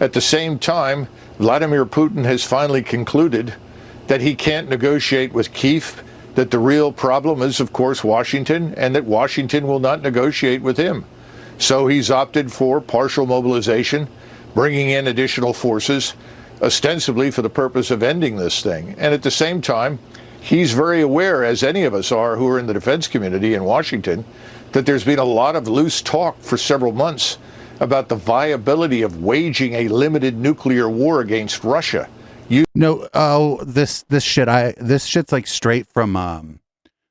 At the same time, Vladimir Putin has finally concluded that he can't negotiate with Kyiv, that the real problem is, of course, Washington, and that Washington will not negotiate with him. So he's opted for partial mobilization, bringing in additional forces, ostensibly for the purpose of ending this thing. And at the same time, he's very aware, as any of us are who are in the defense community in Washington, that there's been a lot of loose talk for several months about the viability of waging a limited nuclear war against Russia. This shit's like straight from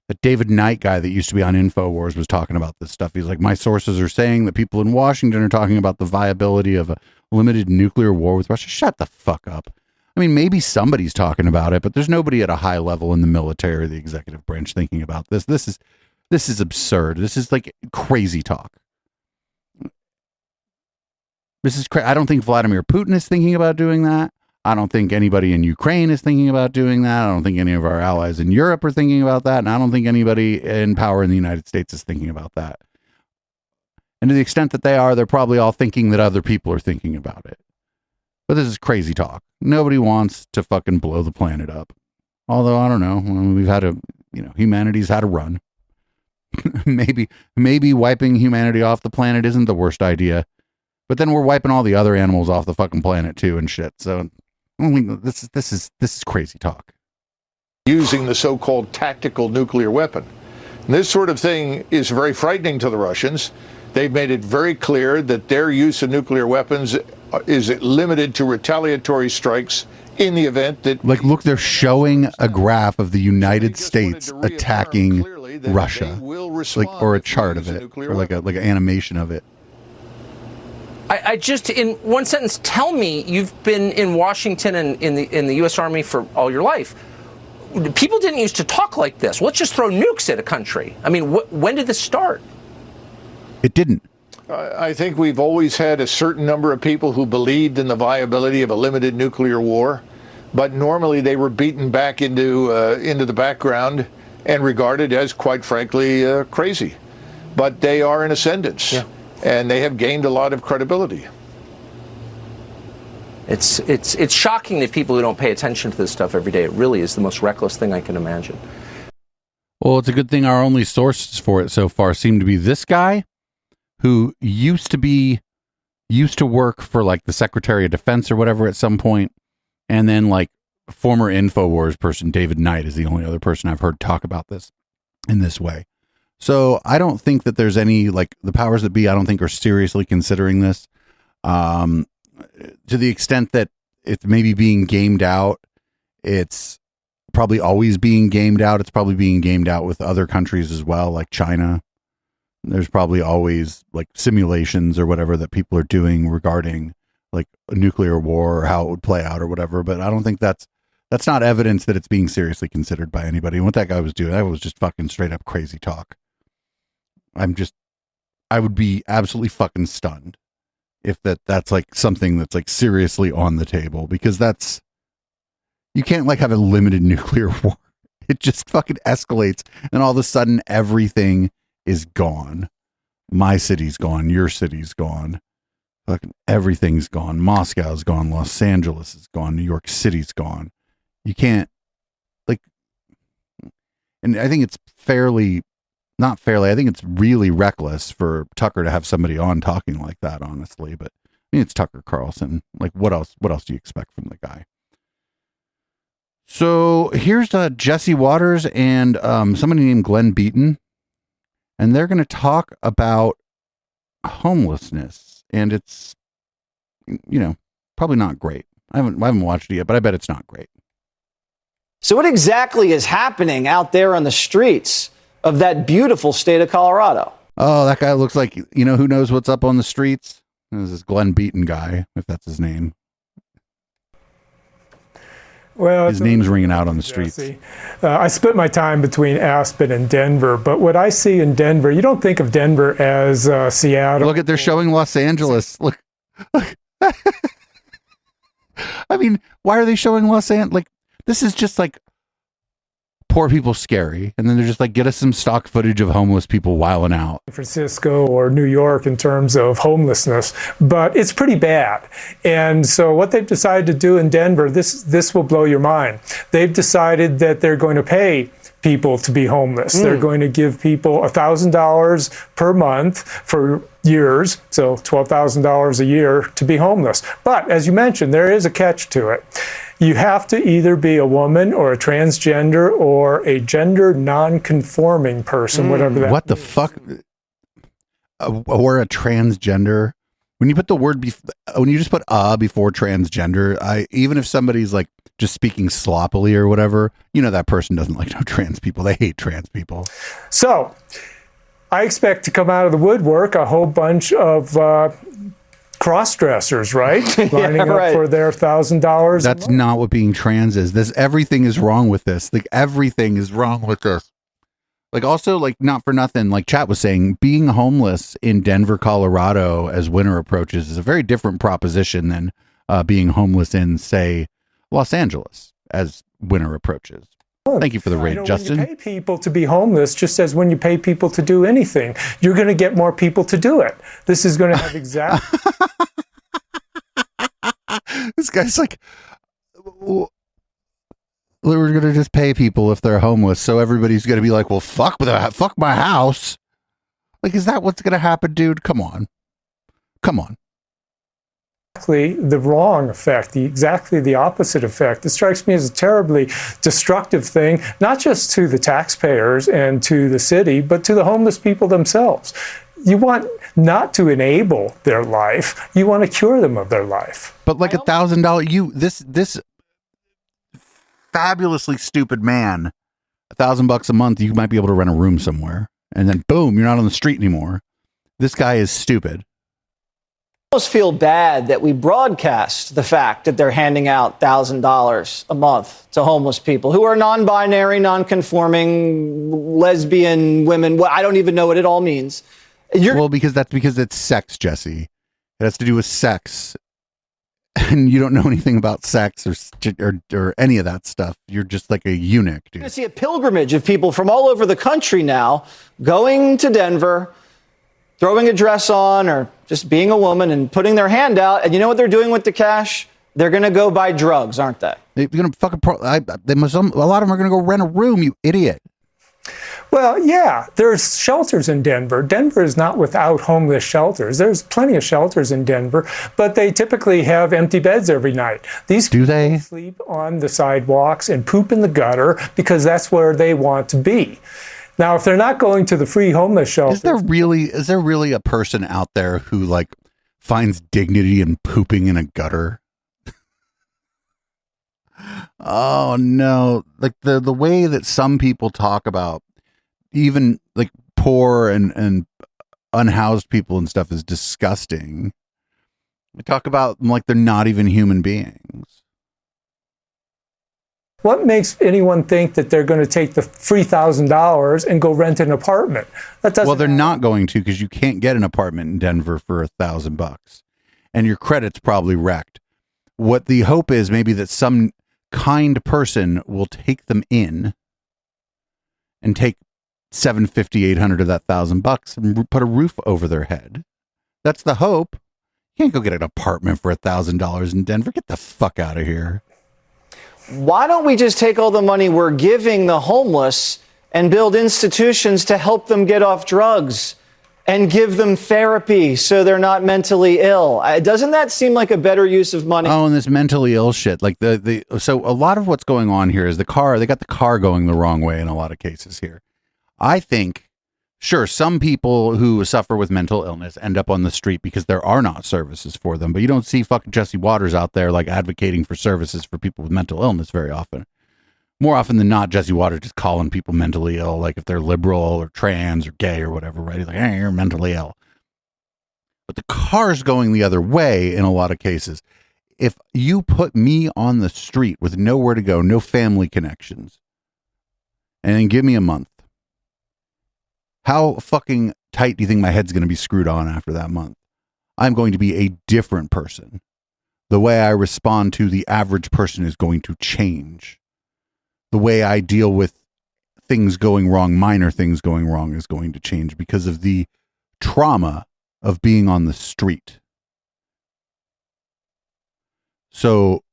the David Knight guy that used to be on InfoWars was talking about this stuff. He's like, my sources are saying that people in Washington are talking about the viability of a limited nuclear war with Russia. Shut the fuck up. I mean, maybe somebody's talking about it, but there's nobody at a high level in the military or the executive branch thinking about this. This is absurd. This is like crazy talk. This is crazy. I don't think Vladimir Putin is thinking about doing that. I don't think anybody in Ukraine is thinking about doing that. I don't think any of our allies in Europe are thinking about that. And I don't think anybody in power in the United States is thinking about that. And to the extent that they are, they're probably all thinking that other people are thinking about it. But this is crazy talk. Nobody wants to fucking blow the planet up. Although, I don't know. We've had humanity's had a run. maybe wiping humanity off the planet isn't the worst idea. But then we're wiping all the other animals off the fucking planet too and shit. So I mean, this is crazy talk. Using the so-called tactical nuclear weapon. And this sort of thing is very frightening to the Russians. They've made it very clear that their use of nuclear weapons is limited to retaliatory strikes in the event that... Like, look, they're showing a graph of the United States attacking Russia, like, or a chart of it, or like an animation of it. I just, in one sentence, tell me, you've been in Washington and in the U.S. Army for all your life. People didn't used to talk like this. Let's just throw nukes at a country. I mean, when did this start? It didn't. I think we've always had a certain number of people who believed in the viability of a limited nuclear war, but normally they were beaten back into the background and regarded as, quite frankly, crazy. But they are in ascendance. Yeah. And they have gained a lot of credibility. It's shocking that people who don't pay attention to this stuff every day, it really is the most reckless thing I can imagine. Well, it's a good thing our only sources for it so far seem to be this guy who used to work for like the Secretary of Defense or whatever at some point, and then like former InfoWars person David Knight is the only other person I've heard talk about this in this way. So I don't think that there's any, like, the powers that be, I don't think are seriously considering this. To the extent that it's maybe being gamed out, it's probably always being gamed out. It's probably being gamed out with other countries as well, like China. There's probably always like simulations or whatever that people are doing regarding like a nuclear war or how it would play out or whatever. But I don't think that's not evidence that it's being seriously considered by anybody. And what that guy was doing, that was just fucking straight up crazy talk. I would be absolutely fucking stunned if that's like something that's like seriously on the table, because you can't like have a limited nuclear war. It just fucking escalates and all of a sudden everything is gone. My city's gone. Your city's gone. Fucking everything's gone. Moscow's gone. Los Angeles is gone. New York City's gone. You can't like, and I think it's not fairly, I think it's really reckless for Tucker to have somebody on talking like that, honestly. But I mean, it's Tucker Carlson. Like, what else do you expect from the guy? So here's Jesse Waters and somebody named Glenn Beaton, and they're going to talk about homelessness, and it's, probably not great. I haven't watched it yet, but I bet it's not great. So what exactly is happening out there on the streets of that beautiful state of Colorado? Oh, that guy looks like, who knows what's up on the streets? This is Glenn Beaton guy, if that's his name. Well, his name's ringing out on the streets. I split my time between Aspen and Denver, but what I see in Denver, you don't think of Denver as Seattle. Look, they're showing Los Angeles. Look. I mean, why are they showing Los Angeles? Like, this is just like poor people scary, and then they're just like, get us some stock footage of homeless people wilding out. San Francisco or New York in terms of homelessness, but it's pretty bad. And so what they've decided to do in Denver, this will blow your mind. They've decided that they're going to pay people to be homeless. They're going to give people $1,000 per month for years, so $12,000 a year to be homeless. But as you mentioned, there is a catch to it. You have to either be a woman or a transgender or a gender non-conforming person, whatever that What the fuck? Or a transgender. When you put the word, when you just put before transgender, even if somebody's like just speaking sloppily or whatever, that person doesn't like no trans people. They hate trans people. So I expect to come out of the woodwork a whole bunch of cross-dressers, right? Lining up for their $1,000. That's not what being trans is. Everything is wrong with this. Like, everything is wrong with this. Like also, like not for nothing, like chat was saying, being homeless in Denver, Colorado as winter approaches is a very different proposition than being homeless in, say, Los Angeles as winter approaches. Thank you for the raid, Justin. When you pay people to be homeless, just as when you pay people to do anything, you're going to get more people to do it. This is going to have exactly. This guy's like, we're going to just pay people if they're homeless, so everybody's going to be like, well, fuck my house. Like, is that what's going to happen, dude? Come on. Exactly the wrong effect, exactly the opposite effect. It strikes me as a terribly destructive thing, not just to the taxpayers and to the city, but to the homeless people themselves. You want not to enable their life, you want to cure them of their life. But like $1,000, this fabulously stupid man, $1,000 a month, you might be able to rent a room somewhere, and then boom, you're not on the street anymore. This guy is stupid. I almost feel bad that we broadcast the fact that they're handing out $1,000 a month to homeless people who are non-binary, non-conforming, lesbian women. Well, I don't even know what it all means. Because it's sex, Jesse. It has to do with sex, and you don't know anything about sex or any of that stuff. You're just like a eunuch, dude. You're going to see a pilgrimage of people from all over the country now going to Denver, throwing a dress on or just being a woman and putting their hand out. And you know what they're doing with the cash? They're going to go buy drugs, aren't they? They're going to fucking a lot of them are going to go rent a room, you idiot. Well, yeah, there's shelters in Denver. Denver is not without homeless shelters. There's plenty of shelters in Denver, but they typically have empty beds every night. These people sleep on the sidewalks and poop in the gutter because that's where they want to be. Now, if they're not going to the free homeless shelter, is there really a person out there who like finds dignity in pooping in a gutter? Oh no! Like the way that some people talk about even like poor and unhoused people and stuff is disgusting. They talk about them like they're not even human beings. What makes anyone think that they're going to take the free $1,000 and go rent an apartment? That doesn't. Well, they're not going to, because you can't get an apartment in Denver for $1,000, and your credit's probably wrecked. What the hope is maybe that some kind person will take them in and take $750, $800 of that $1,000 and put a roof over their head. That's the hope. You can't go get an apartment for $1,000 in Denver. Get the fuck out of here. Why don't we just take all the money we're giving the homeless and build institutions to help them get off drugs and give them therapy so they're not mentally ill? Doesn't that seem like a better use of money? Oh, and this mentally ill shit. Like so a lot of what's going on here is they got the car going the wrong way in a lot of cases here. I think, sure, some people who suffer with mental illness end up on the street because there are not services for them. But you don't see fucking Jesse Waters out there like advocating for services for people with mental illness very often. More often than not, Jesse Waters just calling people mentally ill, like if they're liberal or trans or gay or whatever, right? He's like, hey, you're mentally ill. But the car's going the other way in a lot of cases. If you put me on the street with nowhere to go, no family connections, and then give me a month, how fucking tight do you think my head's going to be screwed on after that month? I'm going to be a different person. The way I respond to the average person is going to change. The way I deal with things going wrong, minor things going wrong, is going to change because of the trauma of being on the street. So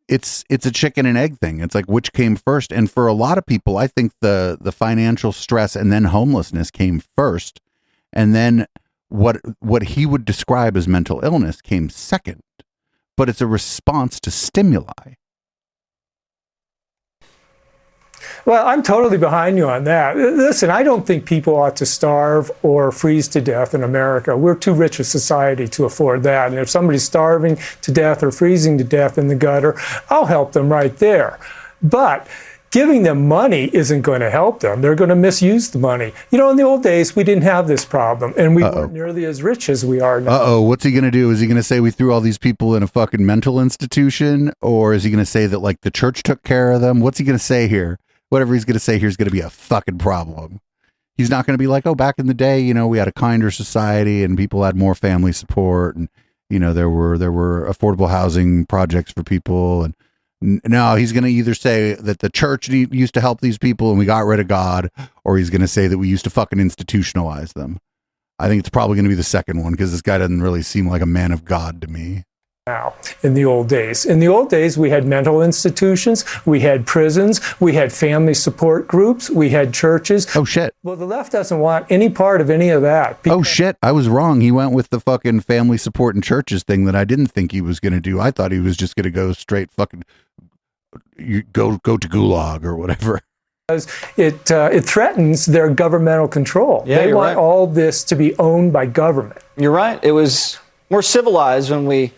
it's a chicken and egg thing. It's like, which came first? And for a lot of people, I think the financial stress and then homelessness came first. And then what he would describe as mental illness came second. But it's a response to stimuli. Well, I'm totally behind you on that. Listen, I don't think people ought to starve or freeze to death in America. We're too rich a society to afford that. And if somebody's starving to death or freezing to death in the gutter, I'll help them right there. But giving them money isn't going to help them. They're going to misuse the money. You know, in the old days, we didn't have this problem, and we weren't nearly as rich as we are now. What's he going to do? Is he going to say we threw all these people in a fucking mental institution? Or is he going to say that, like, the church took care of them? What's he going to say here? whatever he's going to say here is going to be a fucking problem. He's not going to be like, oh, back in the day, we had a kinder society and people had more family support, and there were affordable housing projects for people. And no, he's going to either say that the church used to help these people and we got rid of God, or he's going to say that we used to fucking institutionalize them. I think it's probably going to be the second one, because this guy doesn't really seem like a man of God to me. Now, in the old days. In the old days, we had mental institutions, we had prisons, we had family support groups, we had churches. Oh, shit. Well, the left doesn't want any part of any of that. Oh, shit. I was wrong. He went with the fucking family support and churches thing that I didn't think he was going to do. I thought he was just going to go straight fucking go to Gulag or whatever. Because it threatens their governmental control. Yeah, they want right. all this to be owned by government. You're right. It was more civilized when we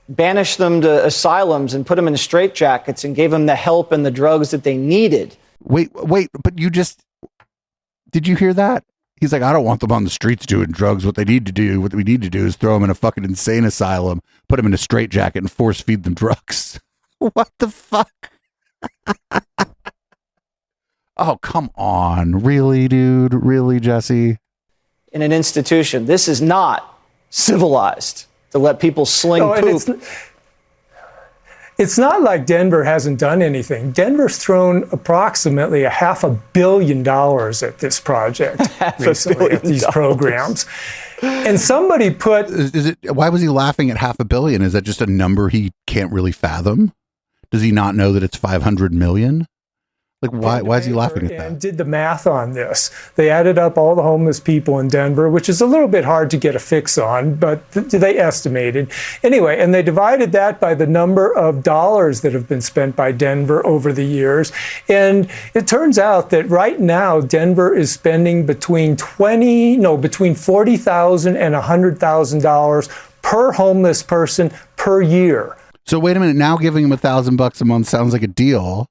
banished them to asylums and put them in straitjackets and gave them the help and the drugs that they needed. Wait, but did you hear that? He's like, I don't want them on the streets doing drugs. What we need to do is throw them in a fucking insane asylum, put them in a straitjacket and force feed them drugs. What the fuck? Oh, come on. Really, dude? Really, Jesse? In an institution. This is not civilized to let people sling poop. It's not like Denver hasn't done anything. Denver's thrown approximately $500 million at this project recently, at these programs. And somebody put... Why was he laughing at $500 million? Is that just a number he can't really fathom? Does he not know that it's 500 million? Like, why is he laughing at that? And did the math on this. They added up all the homeless people in Denver, which is a little bit hard to get a fix on, but they estimated. Anyway, and they divided that by the number of dollars that have been spent by Denver over the years. And it turns out that right now, Denver is spending between $40,000 and $100,000 per homeless person per year. So wait a minute. Now giving him $1,000 a month sounds like a deal.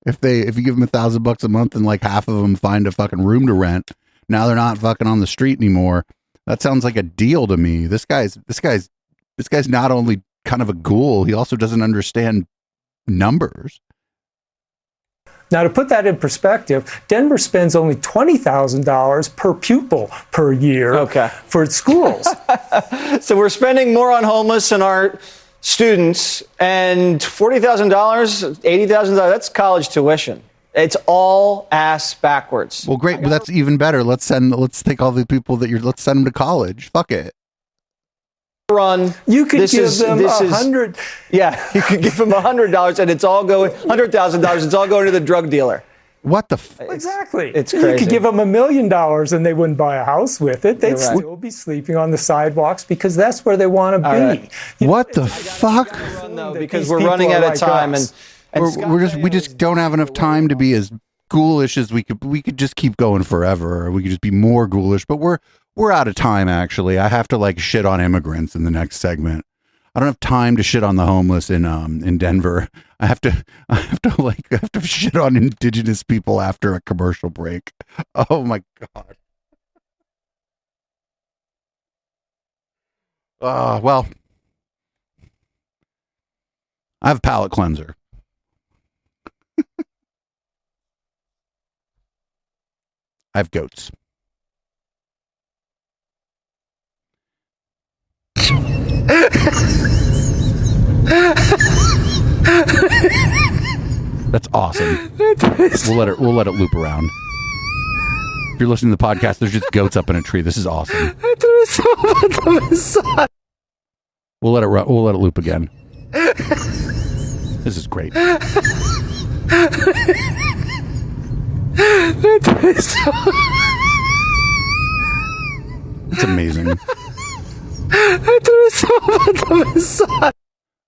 If you give them $1,000 a month and like half of them find a fucking room to rent, now they're not fucking on the street anymore. That sounds like a deal to me. This guy's not only kind of a ghoul, he also doesn't understand numbers. Now, to put that in perspective, Denver spends only $20,000 per pupil per year for its schools. So we're spending more on homeless and our students, and $40,000, $80,000, that's college tuition. It's all ass backwards. Well, great. But that's even better. Let's take all the people let's send them to college. Fuck it. You could give them $100. Yeah, you could give them $100 and it's all going, $100,000, it's all going to the drug dealer. What the Exactly. It's You crazy. could give them $1 million and they wouldn't buy a house with it. They'd You're right. still be sleeping on the sidewalks because that's where they want to be. right. What the fuck? Because we're running out of time and we just don't have enough time to be as ghoulish as we could just keep going forever, or we could just be more ghoulish, but we're out of time. Actually, I have to like shit on immigrants in the next segment. I don't have time to shit on the homeless in Denver. I have to shit on indigenous people after a commercial break. Oh my God. Well, I have a palate cleanser. I have goats. That's awesome. We'll let it loop around. If you're listening to the podcast, there's just goats up in a tree. This is awesome. We'll let it loop again. This is great. It's amazing.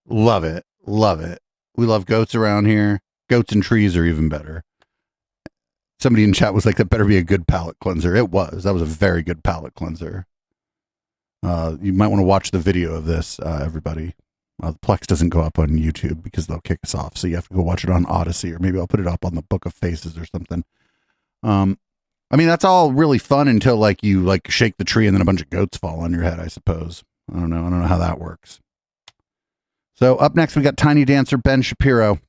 Love it. Love it. We love goats around here. Goats and trees are even better. Somebody in chat was like, that better be a good palate cleanser. It was. That was a very good palate cleanser. You might want to watch the video of this, everybody. The Plex doesn't go up on YouTube because they'll kick us off. So you have to go watch it on Odyssey, or maybe I'll put it up on the Book of Faces or something. I mean, that's all really fun until like you like shake the tree and then a bunch of goats fall on your head, I suppose. I don't know how that works. So up next, we got Tiny Dancer Ben Shapiro.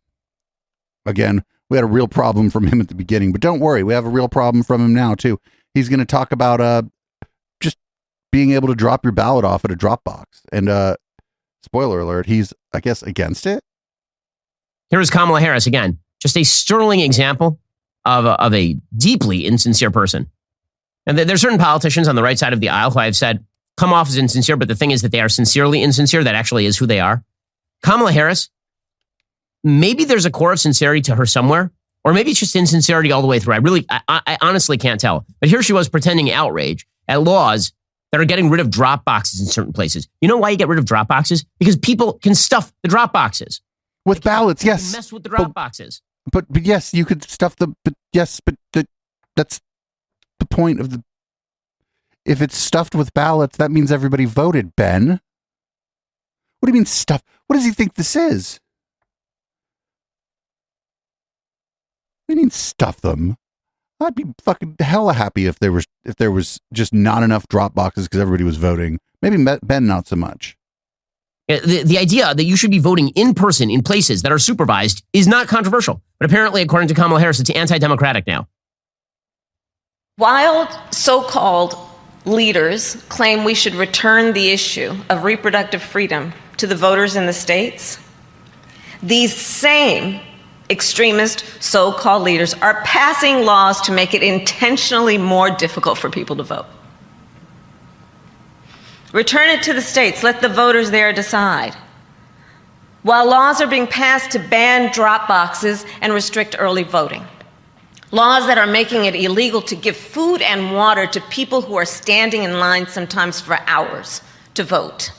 Again, We had a real problem from him at the beginning, but don't worry, we have a real problem from him now too. He's going to talk about just being able to drop your ballot off at a drop box. And spoiler alert, he's, I guess, against it. Here is Kamala Harris again. Just a sterling example of a deeply insincere person. And there's certain politicians on the right side of the aisle who I've said come off as insincere, but the thing is that they are sincerely insincere. That actually is who they are. Kamala Harris, maybe there's a core of sincerity to her somewhere, or maybe it's just insincerity all the way through. I honestly can't tell. But here she was pretending outrage at laws that are getting rid of drop boxes in certain places. You know why you get rid of drop boxes? Because people can stuff the drop boxes. With ballots, yes. Mess with the drop boxes. But yes, you could stuff them. But yes, but that's the point of the. If it's stuffed with ballots, that means everybody voted, Ben. What do you mean stuff? What does he think this is? What do you mean stuff them? I'd be fucking hella happy if there was just not enough drop boxes because everybody was voting. Maybe Ben not so much. The idea that you should be voting in person in places that are supervised is not controversial. But apparently, according to Kamala Harris, it's anti-democratic now. While so-called leaders claim we should return the issue of reproductive freedom to the voters in the states, these same extremist so-called leaders are passing laws to make it intentionally more difficult for people to vote. Return it to the states. Let the voters there decide. While laws are being passed to ban drop boxes and restrict early voting. Laws that are making it illegal to give food and water to people who are standing in line sometimes for hours to vote.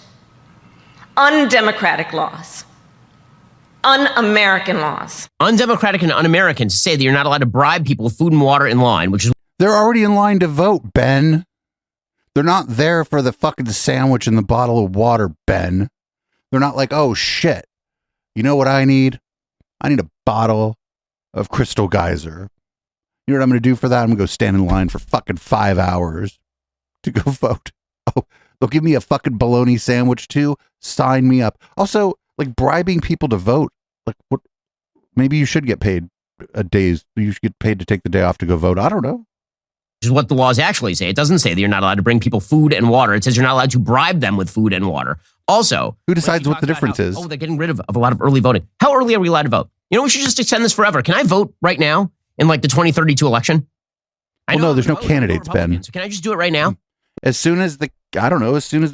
Undemocratic laws. Un-American laws. Undemocratic and un-American to say that you're not allowed to bribe people with food and water in line, which is... They're already in line to vote, Ben. They're not there for the fucking sandwich and the bottle of water, Ben. They're not like, oh shit. You know what I need? I need a bottle of Crystal Geyser. You know what I'm going to do for that? I'm going to go stand in line for fucking 5 hours to go vote. Oh, they'll give me a fucking bologna sandwich too. Sign me up. Also, like bribing people to vote. Like what? Maybe you should get paid you should get paid to take the day off to go vote. I don't know. Which is what the laws actually say. It doesn't say that you're not allowed to bring people food and water. It says you're not allowed to bribe them with food and water. Also, who decides what the difference is? Oh, they're getting rid of a lot of early voting. How early are we allowed to vote? You know, we should just extend this forever. Can I vote right now in like the 2032 election? Well, no, there's no candidates, Ben. So can I just do it right now? As soon as the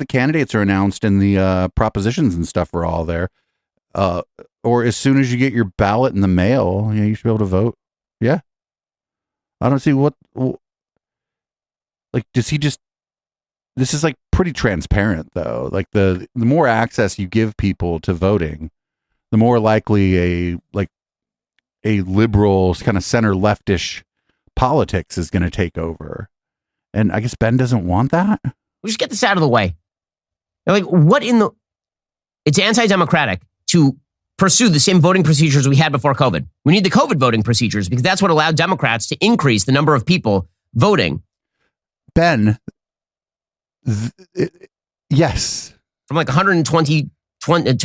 candidates are announced and the propositions and stuff are all there, or as soon as you get your ballot in the mail, you should be able to vote. Yeah. I don't see like, does he just, this is like pretty transparent though. Like the more access you give people to voting, the more likely a liberal kind of center leftish politics is going to take over. And I guess Ben doesn't want that. We'll just get this out of the way. Like it's anti-democratic to pursue the same voting procedures we had before COVID. We need the COVID voting procedures because that's what allowed Democrats to increase the number of people voting. Ben, yes. From like 120 to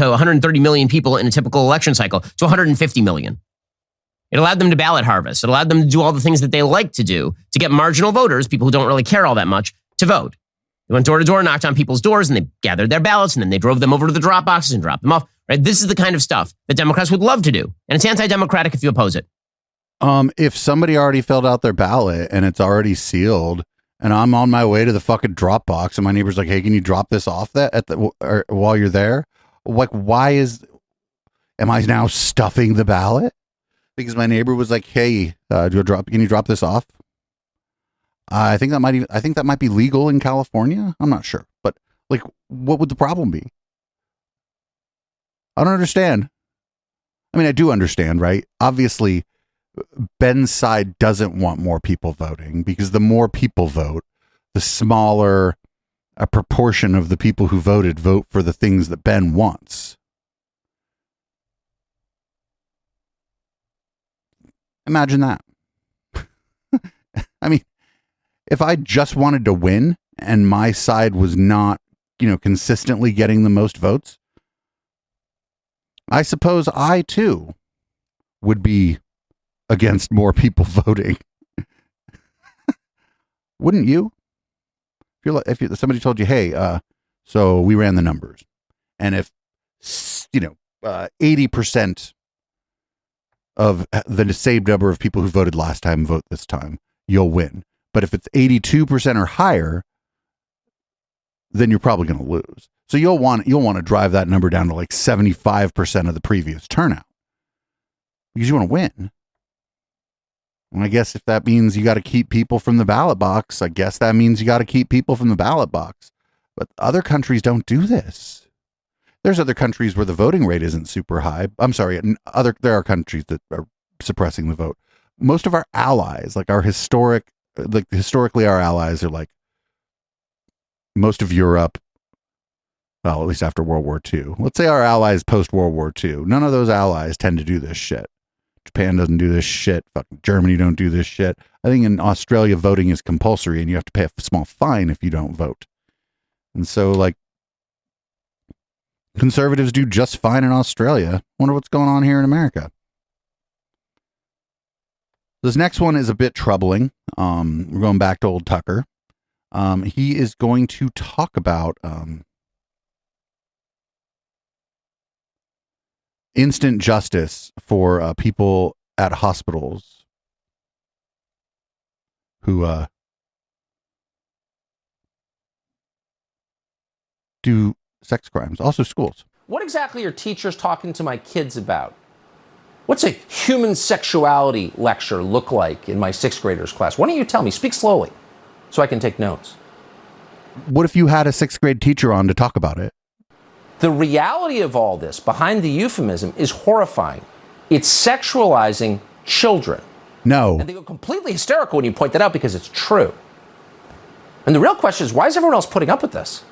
130 million people in a typical election cycle to 150 million. It allowed them to ballot harvest. It allowed them to do all the things that they like to do to get marginal voters, people who don't really care all that much, to vote. They went door to door, knocked on people's doors, and they gathered their ballots, and then they drove them over to the drop boxes and dropped them off. Right? This is the kind of stuff that Democrats would love to do. And it's anti-democratic if you oppose it. If somebody already filled out their ballot and it's already sealed, and I'm on my way to the fucking drop box, and my neighbor's like, "Hey, can you drop this off while you're there?" Like, am I now stuffing the ballot? Because my neighbor was like, "Hey, can you drop this off?" I think that might be legal in California. I'm not sure, but like, what would the problem be? I don't understand. I mean, I do understand, right? Obviously, Ben's side doesn't want more people voting because the more people vote, the smaller a proportion of the people who vote for the things that Ben wants. Imagine that. I mean, if I just wanted to win and my side was not, consistently getting the most votes, I suppose I too would be against more people voting. Wouldn't you? If somebody told you, hey, so we ran the numbers, and if 80% of the same number of people who voted last time vote this time, you'll win. But if it's 82% or higher, then you're probably going to lose. So you'll want to drive that number down to like 75% of the previous turnout because you want to win. And I guess if that means you got to keep people from the ballot box, I guess that means you got to keep people from the ballot box. But other countries don't do this. There's other countries where the voting rate isn't super high. I'm sorry, there are countries that are suppressing the vote. Most of our allies, like historically our allies are like most of Europe, well, at least after World War II. Let's say our allies post-World War II. None of those allies tend to do this shit. Japan doesn't do this shit. Fucking Germany don't do this shit. I think in Australia, voting is compulsory and you have to pay a small fine if you don't vote. And so, like, conservatives do just fine in Australia. Wonder what's going on here in America. This next one is a bit troubling. We're going back to old Tucker. He is going to talk about instant justice for people at hospitals who do sex crimes, also schools. What exactly are teachers talking to my kids about? What's a human sexuality lecture look like in my sixth graders class? Why don't you tell me? Speak slowly so I can take notes. What if you had a sixth grade teacher on to talk about it? The reality of all this, behind the euphemism, is horrifying. It's sexualizing children. No. And they go completely hysterical when you point that out because it's true. And the real question is, why is everyone else putting up with this?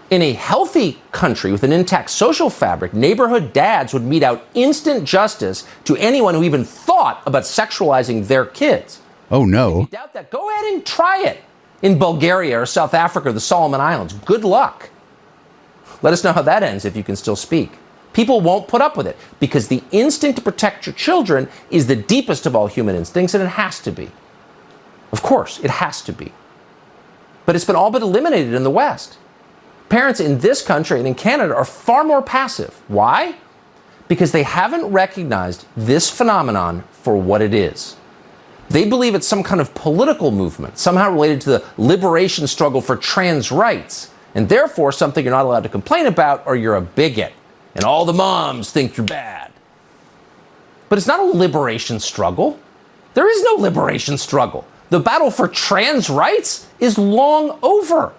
In a healthy country with an intact social fabric, neighborhood dads would mete out instant justice to anyone who even thought about sexualizing their kids. Oh, no. If you doubt that, go ahead and try it in Bulgaria or South Africa or the Solomon Islands. Good luck. Let us know how that ends if you can still speak. People won't put up with it because the instinct to protect your children is the deepest of all human instincts, and it has to be. Of course, it has to be. But it's been all but eliminated in the West. Parents in this country and in Canada are far more passive. Why? Because they haven't recognized this phenomenon for what it is. They believe it's some kind of political movement, somehow related to the liberation struggle for trans rights, and therefore something you're not allowed to complain about or you're a bigot, and all the moms think you're bad. But it's not a liberation struggle. There is no liberation struggle. The battle for trans rights is long over.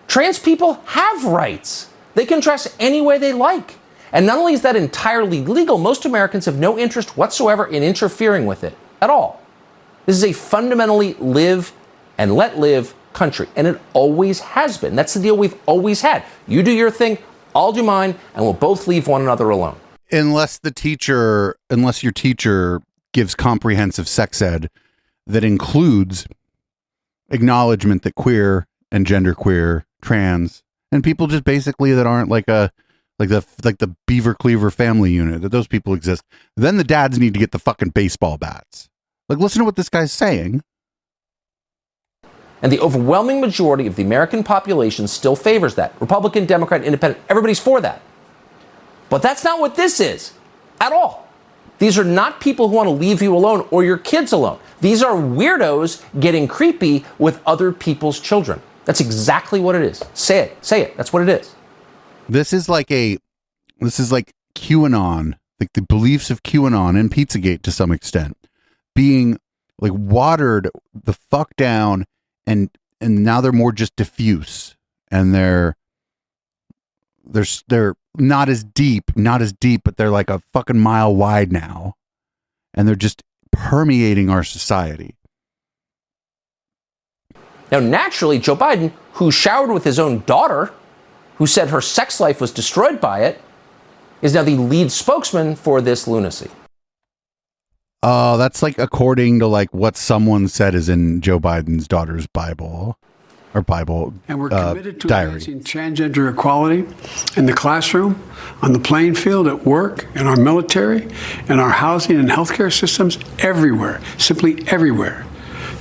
Trans people have rights. They can dress any way they like. And not only is that entirely legal, most Americans have no interest whatsoever in interfering with it at all. This is a fundamentally live and let live country, and it always has been. That's the deal we've always had. You do your thing, I'll do mine, and we'll both leave one another alone. Unless your teacher gives comprehensive sex ed that includes acknowledgement that queer and genderqueer, trans, and people just basically that aren't like the Beaver Cleaver family unit, that those people exist, then the dads need to get the fucking baseball bats. Like, listen to what this guy's saying. And the overwhelming majority of the American population still favors that. Republican, Democrat, Independent, everybody's for that. But that's not what this is at all. These are not people who want to leave you alone or your kids alone. These are weirdos getting creepy with other people's children. That's exactly what it is. Say it. Say it. That's what it is. This is like QAnon, like the beliefs of QAnon and Pizzagate to some extent, being like watered the fuck down, and now they're more just diffuse, and they're not as deep, but they're like a fucking mile wide now, and they're just permeating our society. Now, naturally, Joe Biden, who showered with his own daughter, who said her sex life was destroyed by it, is now the lead spokesman for this lunacy. That's like according to like what someone said is in Joe Biden's daughter's Bible. or Bible And we're committed to diary. advancing transgender equality in the classroom, on the playing field, at work, in our military, in our housing and healthcare systems, everywhere, simply everywhere.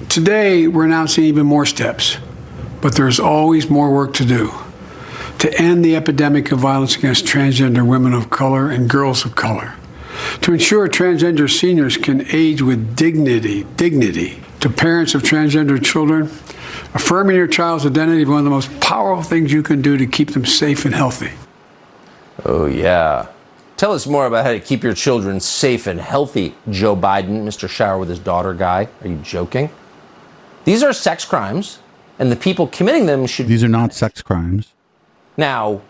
Today, we're announcing even more steps, but there's always more work to do to end the epidemic of violence against transgender women of color and girls of color, to ensure transgender seniors can age with dignity, to parents of transgender children. Affirming your child's identity is one of the most powerful things you can do to keep them safe and healthy. Oh, yeah. Tell us more about how to keep your children safe and healthy, Joe Biden, Mr. Shower with his daughter guy. Are you joking? These are sex crimes, and the people committing them should... These are not sex crimes. Now,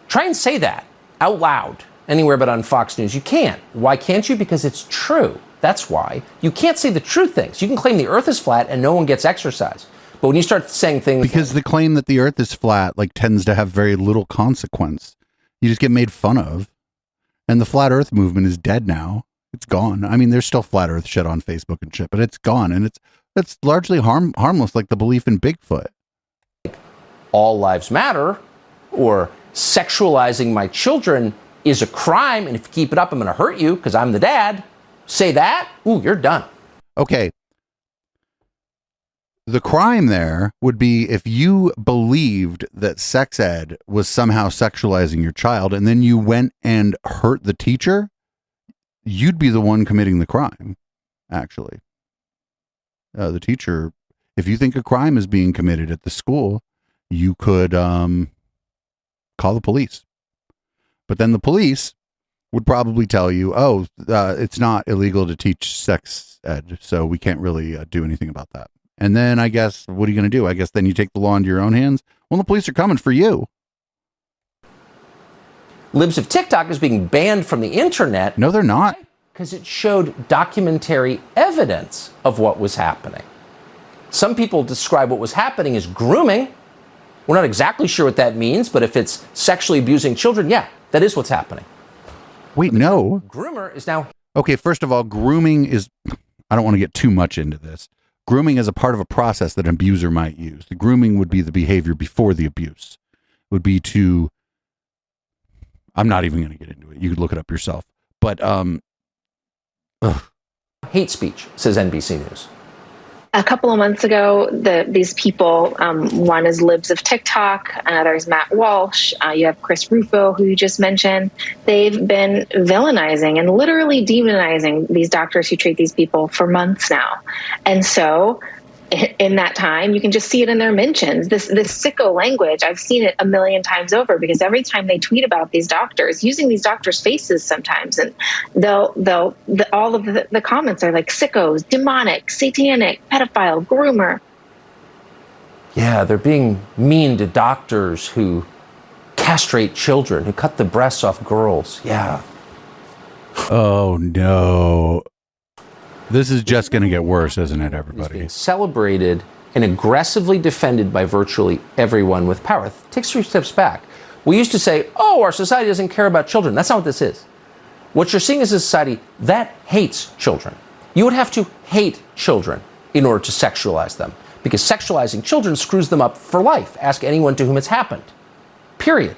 try and say that out loud anywhere but on Fox News. You can't. Why can't you? Because it's true. That's why. You can't say the true things. You can claim the earth is flat and no one gets exercise. But when you start saying things... Because the claim that the earth is flat, like, tends to have very little consequence. You just get made fun of. And the flat earth movement is dead now. It's gone. I mean, there's still flat earth shit on Facebook and shit, but it's gone. And it's largely harmless, like the belief in Bigfoot. All lives matter, or sexualizing my children is a crime, and if you keep it up, I'm going to hurt you because I'm the dad. Say that, ooh, you're done. Okay. The crime there would be if you believed that sex ed was somehow sexualizing your child and then you went and hurt the teacher, you'd be the one committing the crime, actually. The teacher, if you think a crime is being committed at the school, you could call the police. But then the police would probably tell you, it's not illegal to teach sex ed, so we can't really do anything about that. And then I guess, what are you going to do? I guess then you take the law into your own hands. Well, the police are coming for you. Libs of TikTok is being banned from the internet. No, they're not. Because it showed documentary evidence of what was happening. Some people describe what was happening as grooming. We're not exactly sure what that means, but if it's sexually abusing children, yeah, that is what's happening. Wait, no. Groomer is now... Okay, first of all, grooming is... I don't want to get too much into this. Grooming is a part of a process that an abuser might use. The grooming would be the behavior before the abuse. It would be to... I'm not even going to get into it. You could look it up yourself. But, hate speech, says NBC News. A couple of months ago, these people, one is Libs of TikTok, another is Matt Walsh, you have Chris Rufo, who you just mentioned. They've been villainizing and literally demonizing these doctors who treat these people for months now. And so in that time, you can just see it in their mentions. This sicko language, I've seen it a million times over, because every time they tweet about these doctors, using these doctors' faces sometimes, and all of the comments are like sickos, demonic, satanic, pedophile, groomer. Yeah, they're being mean to doctors who castrate children, who cut the breasts off girls. Yeah. Oh, no. This is just going to get worse, isn't it, everybody? Being celebrated and aggressively defended by virtually everyone with power. Take 3 steps back. We used to say, our society doesn't care about children. That's not what this is. What you're seeing is a society that hates children. You would have to hate children in order to sexualize them, because sexualizing children screws them up for life. Ask anyone to whom it's happened. Period.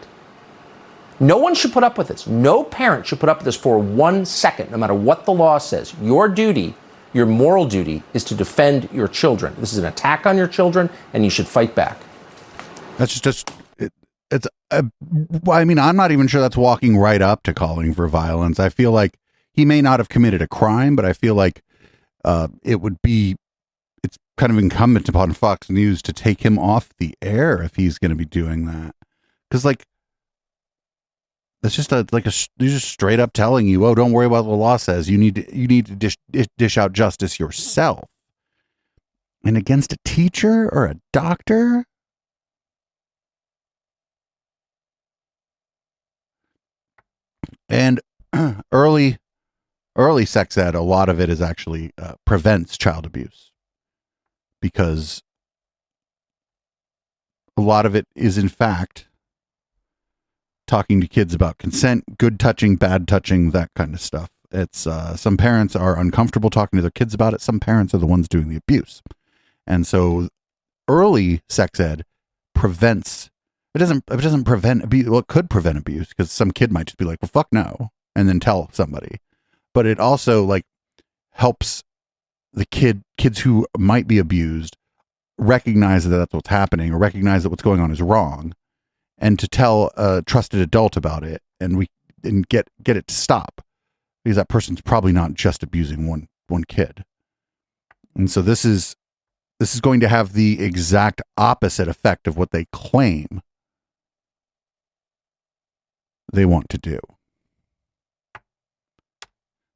No one should put up with this. No parent should put up with this for 1 second, no matter what the law says. Your duty, your moral duty, is to defend your children. This is an attack on your children, and you should fight back. That's just, I mean, I'm not even sure that's walking right up to calling for violence. I feel like he may not have committed a crime, but I feel like it's kind of incumbent upon Fox News to take him off the air if he's going to be doing that. Because, like, that's just they're just straight up telling you, don't worry about what the law says. You need to dish out justice yourself. And against a teacher or a doctor? And early sex ed, a lot of it is actually prevents child abuse, because a lot of it is, in fact, talking to kids about consent, good touching, bad touching, that kind of stuff. It's some parents are uncomfortable talking to their kids about it. Some parents are the ones doing the abuse. And so early sex ed prevents. It doesn't prevent abuse. Well, it could prevent abuse because some kid might just be like, well, fuck no, and then tell somebody. But it also like helps the kids who might be abused recognize that that's what's happening, or recognize that what's going on is wrong, and to tell a trusted adult about it, and get it to stop, because that person's probably not just abusing one kid. And so this is going to have the exact opposite effect of what they claim they want to do.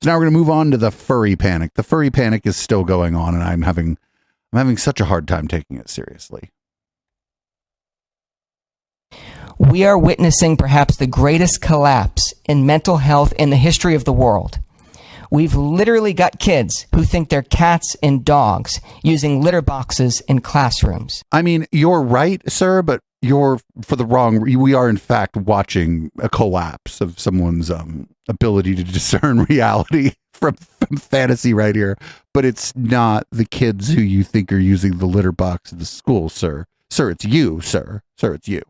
So now we're going to move on to the furry panic. The furry panic is still going on, and I'm having such a hard time taking it seriously. We are witnessing perhaps the greatest collapse in mental health in the history of the world. We've literally got kids who think they're cats and dogs using litter boxes in classrooms. I mean, you're right, sir, but you're for the wrong. We are in fact watching a collapse of someone's ability to discern reality from fantasy right here. But it's not the kids who you think are using the litter box in the school, sir. Sir, it's you, sir. Sir, it's you.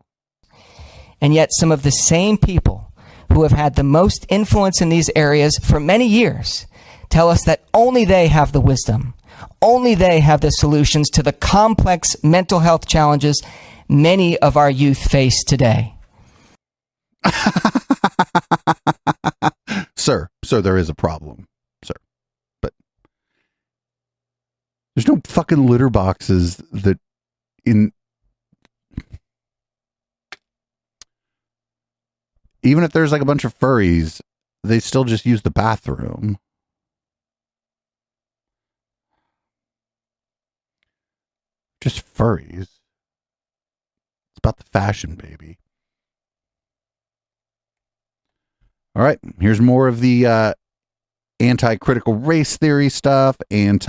And yet some of the same people who have had the most influence in these areas for many years tell us that only they have the wisdom, only they have the solutions to the complex mental health challenges many of our youth face today. Sir, there is a problem, sir. But there's no fucking litter boxes that even if there's like a bunch of furries, they still just use the bathroom. Just furries. It's about the fashion, baby. All right, here's more of the anti-critical race theory stuff. It's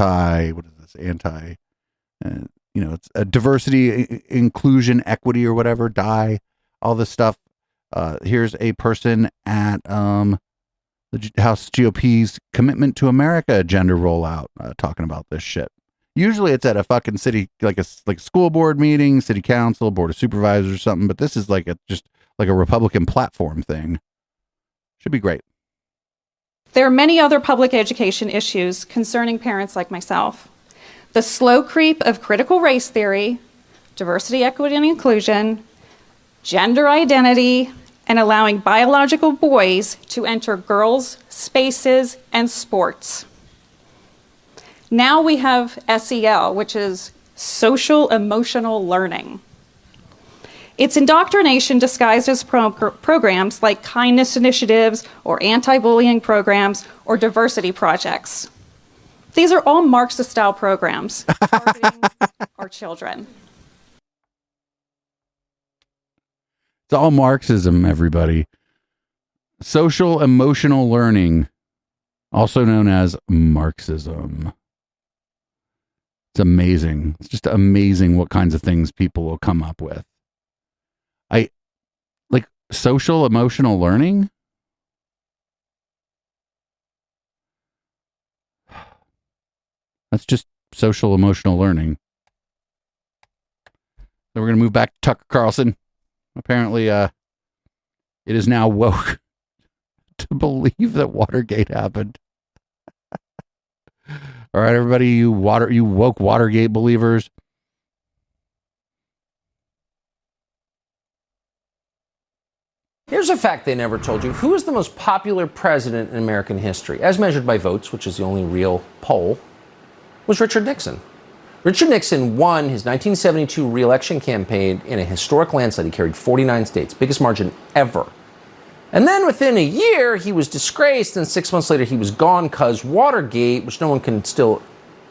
diversity, inclusion, equity, or whatever. All this stuff. Here's a person at the House GOP's Commitment to America agenda rollout talking about this shit. Usually it's at a fucking city, like a school board meeting, city council, board of supervisors or something, but this is just like a Republican platform thing. Should be great. There are many other public education issues concerning parents like myself. The slow creep of critical race theory, diversity, equity, and inclusion, gender identity, and allowing biological boys to enter girls' spaces and sports. Now we have SEL, which is social emotional learning. It's indoctrination disguised as programs like kindness initiatives or anti-bullying programs or diversity projects. These are all Marxist-style programs targeting our children. It's all Marxism, everybody. Social emotional learning, also known as Marxism. It's amazing. It's just amazing what kinds of things people will come up with. Social emotional learning? That's just social emotional learning. So we're going to move back to Tucker Carlson. Apparently, it is now woke to believe that Watergate happened. All right, everybody, you woke Watergate believers. Here's a fact they never told you. Who is the most popular president in American history, as measured by votes, which is the only real poll, was Richard Nixon. Richard Nixon won his 1972 re-election campaign in a historic landslide. He carried 49 states, biggest margin ever. And then within a year, he was disgraced, and 6 months later, he was gone because Watergate, which no one can still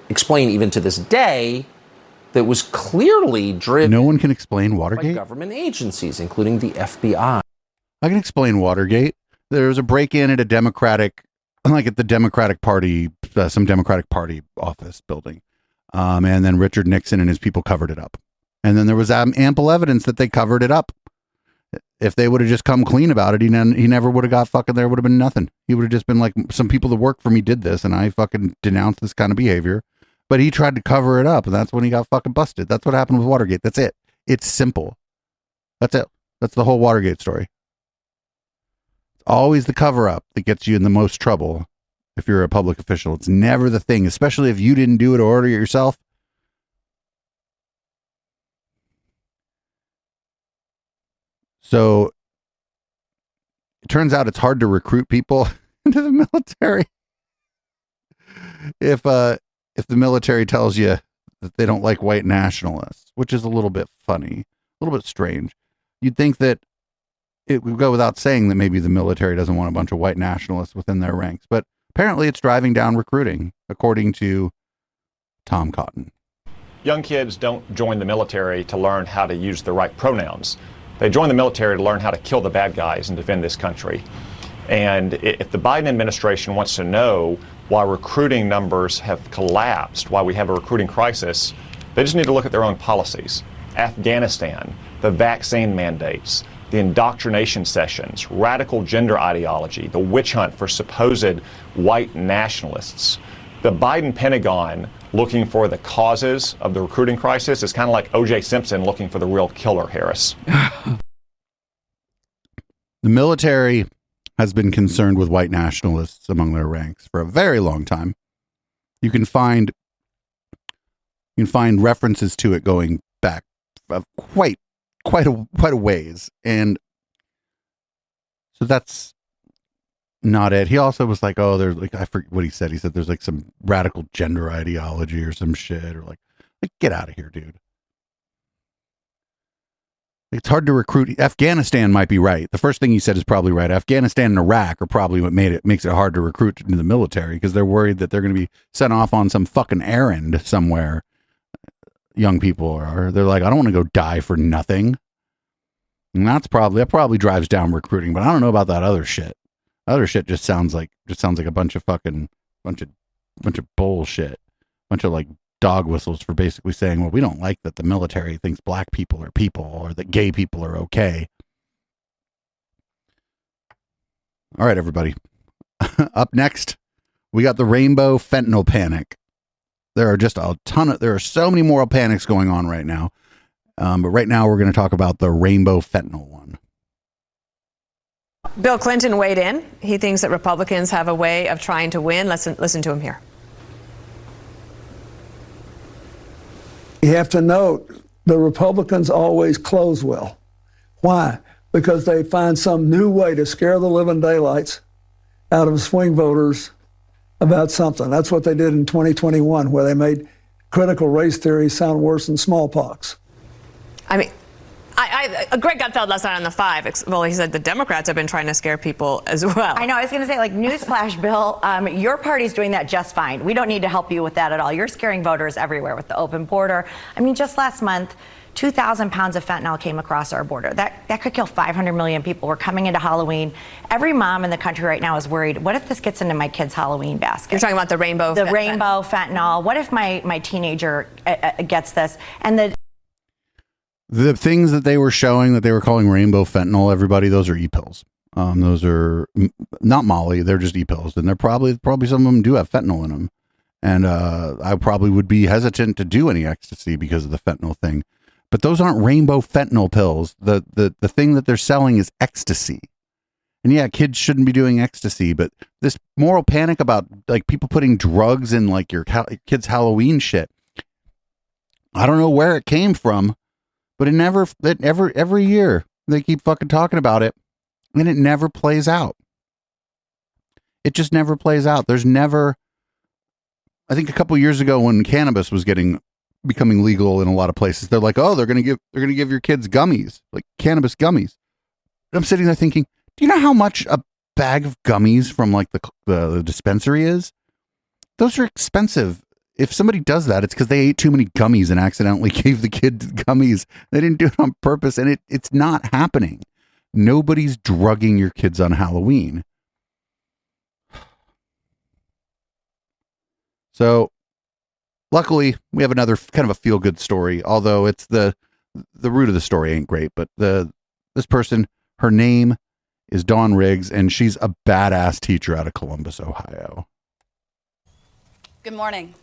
explain even to this day, that was clearly driven. No one can explain Watergate? By government agencies, including the FBI. I can explain Watergate. There was a break-in at a Democratic, at the Democratic Party, some Democratic Party office building. And then Richard Nixon and his people covered it up. And then there was ample evidence that they covered it up. If they would have just come clean about it, he never would have got fucking, there would have been nothing. He would have just been like, some people that work for me did this, and I fucking denounced this kind of behavior. But he tried to cover it up, and that's when he got fucking busted. That's what happened with Watergate. That's it. It's simple. That's it. That's the whole Watergate story. It's always the cover-up that gets you in the most trouble if you're a public official. It's never the thing, especially if you didn't do it or order it yourself. So it turns out it's hard to recruit people into the military. If the military tells you that they don't like white nationalists, which is a little bit funny, a little bit strange. You'd think that it would go without saying that maybe the military doesn't want a bunch of white nationalists within their ranks, but apparently it's driving down recruiting, according to Tom Cotton. Young kids don't join the military to learn how to use the right pronouns. They join the military to learn how to kill the bad guys and defend this country. And if the Biden administration wants to know why recruiting numbers have collapsed, why we have a recruiting crisis, they just need to look at their own policies. Afghanistan, the vaccine mandates, the indoctrination sessions, radical gender ideology, the witch hunt for supposed white nationalists. The Biden Pentagon looking for the causes of the recruiting crisis is kind of like O.J. Simpson looking for the real killer, Harris. The military has been concerned with white nationalists among their ranks for a very long time. You can find references to it going back quite a ways, and so that's not it. He also was like, oh, there's like, I forget what he said. He said there's like some radical gender ideology or some shit, or like get out of here, dude. It's hard to recruit. Afghanistan might be right. The first thing he said is probably right. Afghanistan and Iraq are probably what makes it hard to recruit into the military, because they're worried that they're going to be sent off on some fucking errand somewhere. Young people are. They're like, I don't want to go die for nothing. And that probably drives down recruiting. But I don't know about that other shit. Other shit just sounds like a bunch of bullshit, bunch of like dog whistles for basically saying, well, we don't like that the military thinks black people are people, or that gay people are okay. All right, everybody. Up next, we got the rainbow fentanyl panic. There are so many moral panics going on right now. But right now we're going to talk about the rainbow fentanyl one. Bill Clinton weighed in. He thinks that Republicans have a way of trying to win. Listen to him here. You have to note the Republicans always close well. Why? Because they find some new way to scare the living daylights out of swing voters about something. That's what they did in 2021, where they made critical race theory sound worse than smallpox. I mean, Greg Gutfeld last night on the 5. Well, he said the Democrats have been trying to scare people as well. I know. I was going to say, like, newsflash, Bill, your party's doing that just fine. We don't need to help you with that at all. You're scaring voters everywhere with the open border. I mean, just last month, 2,000 pounds of fentanyl came across our border. That could kill 500 million people. We're coming into Halloween. Every mom in the country right now is worried, what if this gets into my kid's Halloween basket? You're talking about the rainbow fentanyl. What if my teenager gets this? And the things that they were showing that they were calling rainbow fentanyl, everybody, those are e-pills. Those are not Molly. They're just e-pills. And they're probably some of them do have fentanyl in them. And I probably would be hesitant to do any ecstasy because of the fentanyl thing. But those aren't rainbow fentanyl pills. The thing that they're selling is ecstasy. And yeah, kids shouldn't be doing ecstasy, but this moral panic about like people putting drugs in like your kids' Halloween shit, I don't know where it came from, but every year they keep fucking talking about it, and it never plays out. It just never plays out. There's never, I think a couple years ago when cannabis was becoming legal in a lot of places, they're like, oh, they're gonna give your kids gummies, like cannabis gummies. And I'm sitting there thinking, do you know how much a bag of gummies from like the dispensary is? Those are expensive. If somebody does that, it's because they ate too many gummies and accidentally gave the kid gummies. They didn't do it on purpose, and it's not happening. Nobody's drugging your kids on Halloween. So luckily, we have another kind of a feel-good story, although it's the root of the story ain't great. But this person, her name is Dawn Riggs, and she's a badass teacher out of Columbus, Ohio. Good morning.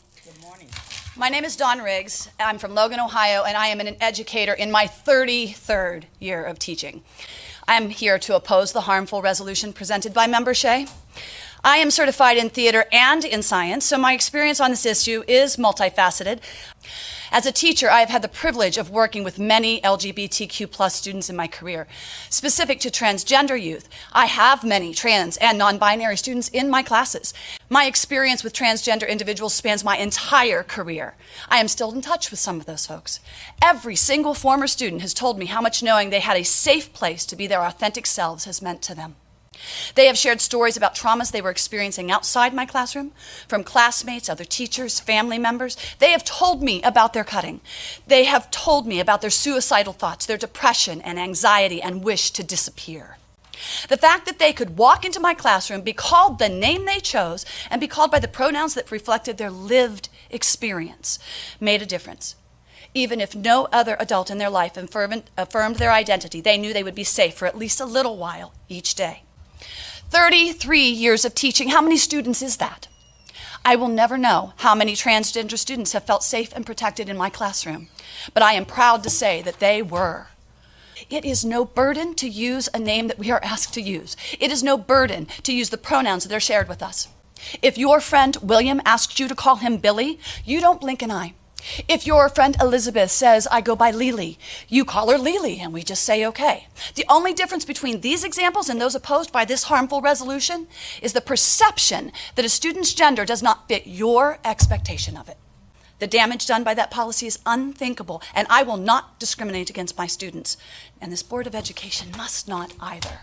My name is Dawn Riggs. I'm from Logan, Ohio, and I am an educator in my 33rd year of teaching. I'm here to oppose the harmful resolution presented by Member Shea. I am certified in theater and in science, so my experience on this issue is multifaceted. As a teacher, I have had the privilege of working with many LGBTQ+ students in my career. Specific to transgender youth, I have many trans and non-binary students in my classes. My experience with transgender individuals spans my entire career. I am still in touch with some of those folks. Every single former student has told me how much knowing they had a safe place to be their authentic selves has meant to them. They have shared stories about traumas they were experiencing outside my classroom, from classmates, other teachers, family members. They have told me about their cutting. They have told me about their suicidal thoughts, their depression and anxiety and wish to disappear. The fact that they could walk into my classroom, be called the name they chose, and be called by the pronouns that reflected their lived experience made a difference. Even if no other adult in their life affirmed their identity, they knew they would be safe for at least a little while each day. 33 years of teaching, how many students is that? I will never know how many transgender students have felt safe and protected in my classroom, but I am proud to say that they were. It is no burden to use a name that we are asked to use. It is no burden to use the pronouns that are shared with us. If your friend William asks you to call him Billy, you don't blink an eye. If your friend Elizabeth says, I go by Lily, you call her Lily and we just say okay. The only difference between these examples and those opposed by this harmful resolution is the perception that a student's gender does not fit your expectation of it. The damage done by that policy is unthinkable, and I will not discriminate against my students. And this Board of Education must not either.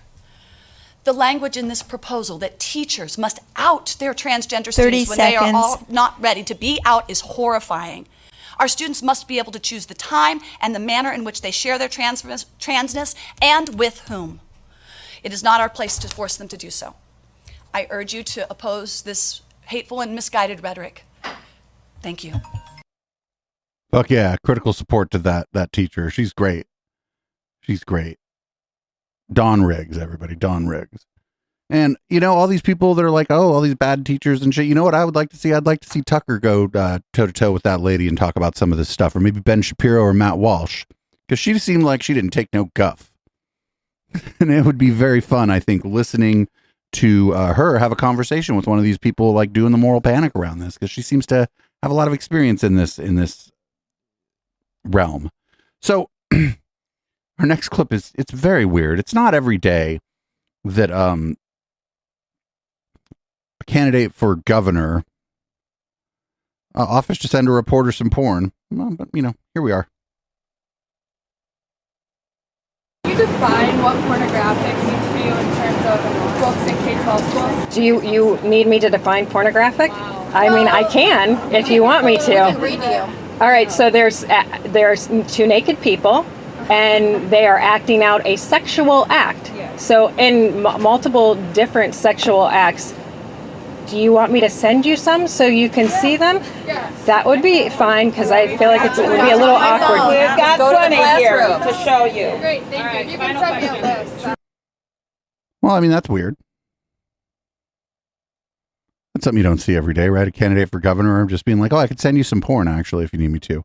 The language in this proposal that teachers must out their transgender students when they are all not ready to be out is horrifying. Our students must be able to choose the time and the manner in which they share their transness and with whom. It is not our place to force them to do so. I urge you to oppose this hateful and misguided rhetoric. Thank you. Fuck yeah, critical support to that teacher. She's great. She's great. Dawn Riggs, everybody. Dawn Riggs. And, you know, all these people that are like, oh, all these bad teachers and shit. You know what I would like to see? I'd like to see Tucker go toe-to-toe with that lady and talk about some of this stuff. Or maybe Ben Shapiro or Matt Walsh. Because she seemed like she didn't take no guff. And it would be very fun, I think, listening to her have a conversation with one of these people, like doing the moral panic around this. Because she seems to have a lot of experience in this realm. So our next clip it's very weird. It's not every day that a candidate for governor offers to send a reporter some porn. Well, but you know, here we are. Can you define what pornographic means for you in terms of books in K-12 schools? Do you need me to define pornographic? Wow. I mean, I can if you want me to. I can read you. All right, so there's two naked people, and they are acting out a sexual act. Yeah. So in multiple different sexual acts, do you want me to send you some so you can see them? Yeah. That would be fine, because I feel like it would be a little awkward. We've got plenty here to show you. Great, thank you. You can send me a list. Well, I mean, that's weird. That's something you don't see every day, right? A candidate for governor just being like, oh, I could send you some porn, actually, if you need me to.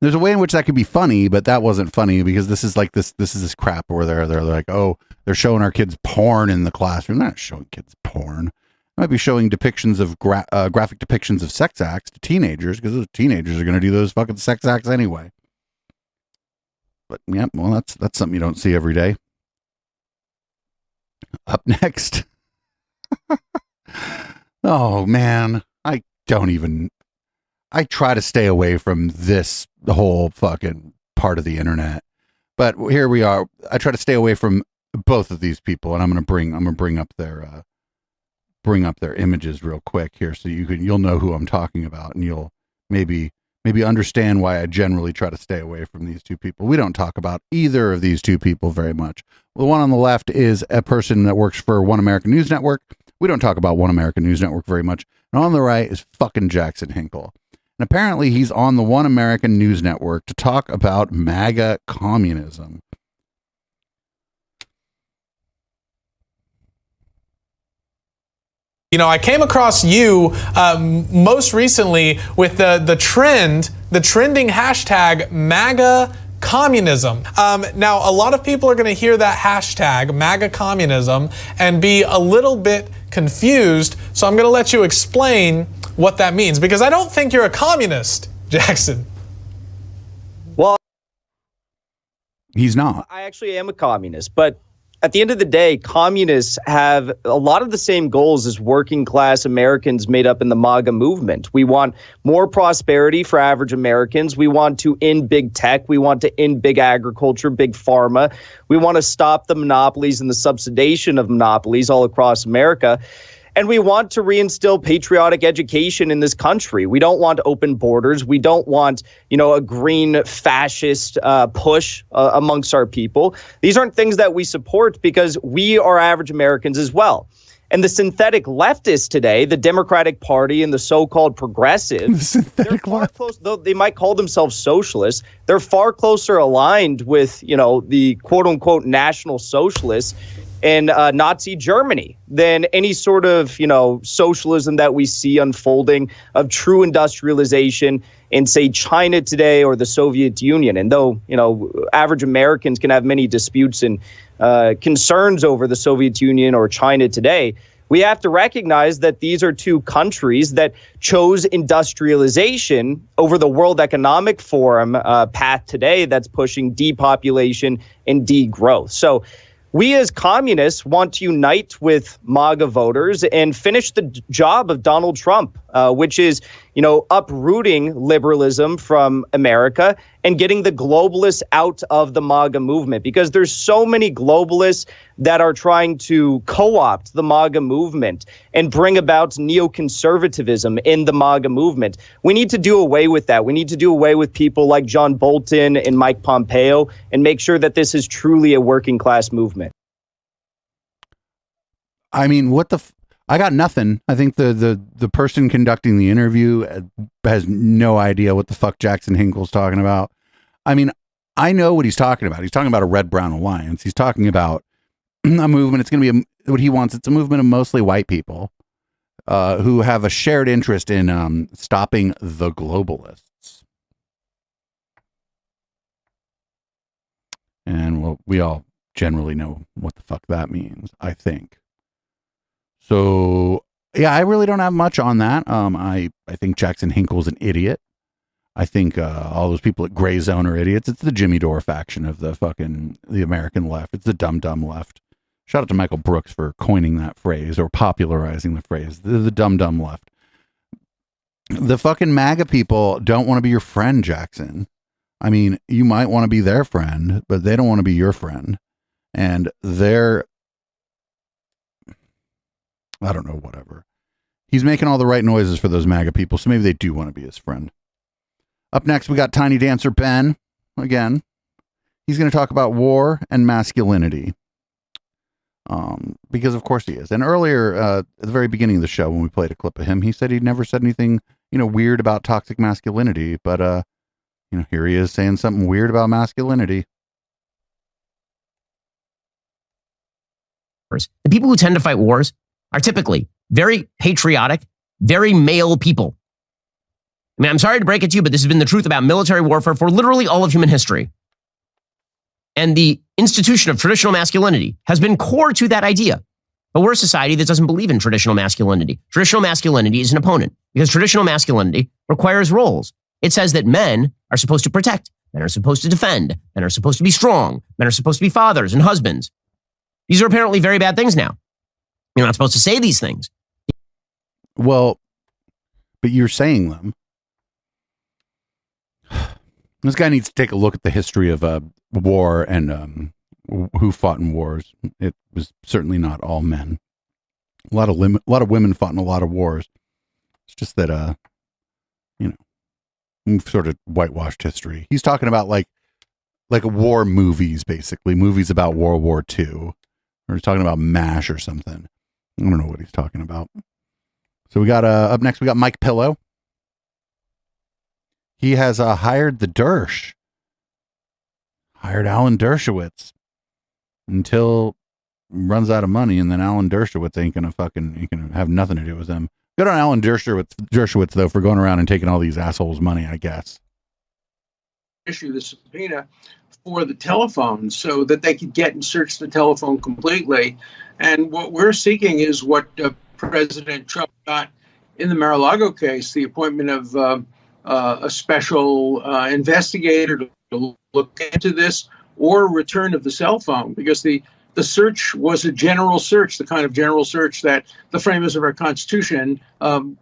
There's a way in which that could be funny, but that wasn't funny because this is like this is this crap where they're like, oh, they're showing our kids porn in the classroom. They're not showing kids porn. They might be showing depictions of graphic depictions of sex acts to teenagers, because those teenagers are going to do those fucking sex acts anyway. But yeah, well, that's something you don't see every day. Up next. Oh man, I try to stay away from the whole fucking part of the internet, but here we are. I try to stay away from both of these people, and I'm gonna bring up their images real quick here, so you'll know who I'm talking about, and you'll maybe understand why I generally try to stay away from these two people. We don't talk about either of these two people very much. The one on the left is a person that works for One American News Network. We don't talk about One American News Network very much. And on the right is fucking Jackson Hinkle. And apparently he's on the One American News Network to talk about MAGA communism. You know, I came across you most recently with the trending hashtag MAGA communism. Now, a lot of people are going to hear that hashtag MAGA communism and be a little bit confused. So I'm going to let you explain what that means, because I don't think you're a communist, Jackson. Well, he's not. I actually am a communist, but at the end of the day, communists have a lot of the same goals as working class Americans made up in the MAGA movement. We want more prosperity for average Americans. We want to end big tech. We want to end big agriculture, big pharma. We want to stop the monopolies and the subsidization of monopolies all across America. And we want to reinstill patriotic education in this country. We don't want open borders. We don't want, a green fascist push amongst our people. These aren't things that we support because we are average Americans as well. And the synthetic leftists today, the Democratic Party and the so-called progressives, they're far close, though they might call themselves socialists, they're far closer aligned with, the quote-unquote national socialists in Nazi Germany than any sort of, socialism that we see unfolding of true industrialization in, say, China today or the Soviet Union. And though, average Americans can have many disputes and concerns over the Soviet Union or China today, we have to recognize that these are two countries that chose industrialization over the World Economic Forum path today that's pushing depopulation and degrowth. So we as communists want to unite with MAGA voters and finish the job of Donald Trump, which is, uprooting liberalism from America and getting the globalists out of the MAGA movement, because there's so many globalists that are trying to co-opt the MAGA movement and bring about neoconservatism in the MAGA movement. We need to do away with that. We need to do away with people like John Bolton and Mike Pompeo and make sure that this is truly a working class movement. I mean, I got nothing. I think the person conducting the interview has no idea what the fuck Jackson Hinkle's talking about. I mean, I know what he's talking about. He's talking about a red-brown alliance. He's talking about a movement. It's going to be what he wants. It's a movement of mostly white people who have a shared interest in stopping the globalists. And well, we all generally know what the fuck that means, I think. So, yeah, I really don't have much on that. I think Jackson Hinkle's an idiot. I think all those people at Gray Zone are idiots. It's the Jimmy Dore faction of the American left. It's the dumb left. Shout out to Michael Brooks for coining that phrase or popularizing the phrase. The dumb left. The fucking MAGA people don't want to be your friend, Jackson. I mean, you might want to be their friend, but they don't want to be your friend. And I don't know, whatever. He's making all the right noises for those MAGA people, so maybe they do want to be his friend. Up next, we got Tiny Dancer Ben. Again, he's going to talk about war and masculinity. Because of course he is. And earlier, at the very beginning of the show, when we played a clip of him, he said he'd never said anything, weird about toxic masculinity. But, here he is saying something weird about masculinity. The people who tend to fight wars are typically very patriotic, very male people. I mean, I'm sorry to break it to you, but this has been the truth about military warfare for literally all of human history. And the institution of traditional masculinity has been core to that idea. But we're a society that doesn't believe in traditional masculinity. Traditional masculinity is an opponent because traditional masculinity requires roles. It says that men are supposed to protect, men are supposed to defend, men are supposed to be strong, men are supposed to be fathers and husbands. These are apparently very bad things now. You're not supposed to say these things. Well, but you're saying them. This guy needs to take a look at the history of war and who fought in wars. It was certainly not all men. A lot of women fought in a lot of wars. It's just that, we've sort of whitewashed history. He's talking about like war movies, basically movies about World War II. Or he's talking about MASH or something. I don't know what he's talking about. So we got up next. We got Mike Pillow. He has hired the Dersh. Hired Alan Dershowitz until runs out of money, and then Alan Dershowitz ain't gonna have nothing to do with them. Good on Alan Dershowitz though for going around and taking all these assholes' money, I guess. Issue the subpoena for the telephone so that they could get and search the telephone completely. And what we're seeking is what President Trump got in the Mar-a-Lago case, the appointment of a special investigator to look into this, or return of the cell phone, because the search was a general search, the kind of general search that the framers of our Constitution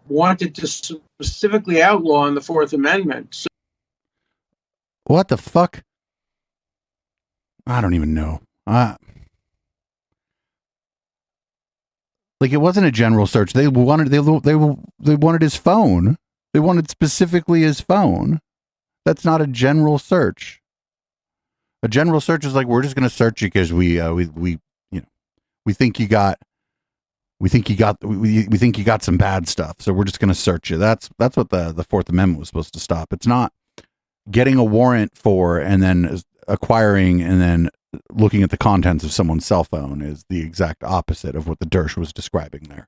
wanted to specifically outlaw in the Fourth Amendment. So, what the fuck? I don't even know. Like, it wasn't a general search. They wanted his phone. They wanted specifically his phone. That's not a general search. A general search is like, we're just going to search you because we think you got some bad stuff, so we're just going to search you. That's what the Fourth Amendment was supposed to stop. It's not getting a warrant for and then acquiring and then looking at the contents of someone's cell phone. Is the exact opposite of what the Dersh was describing there.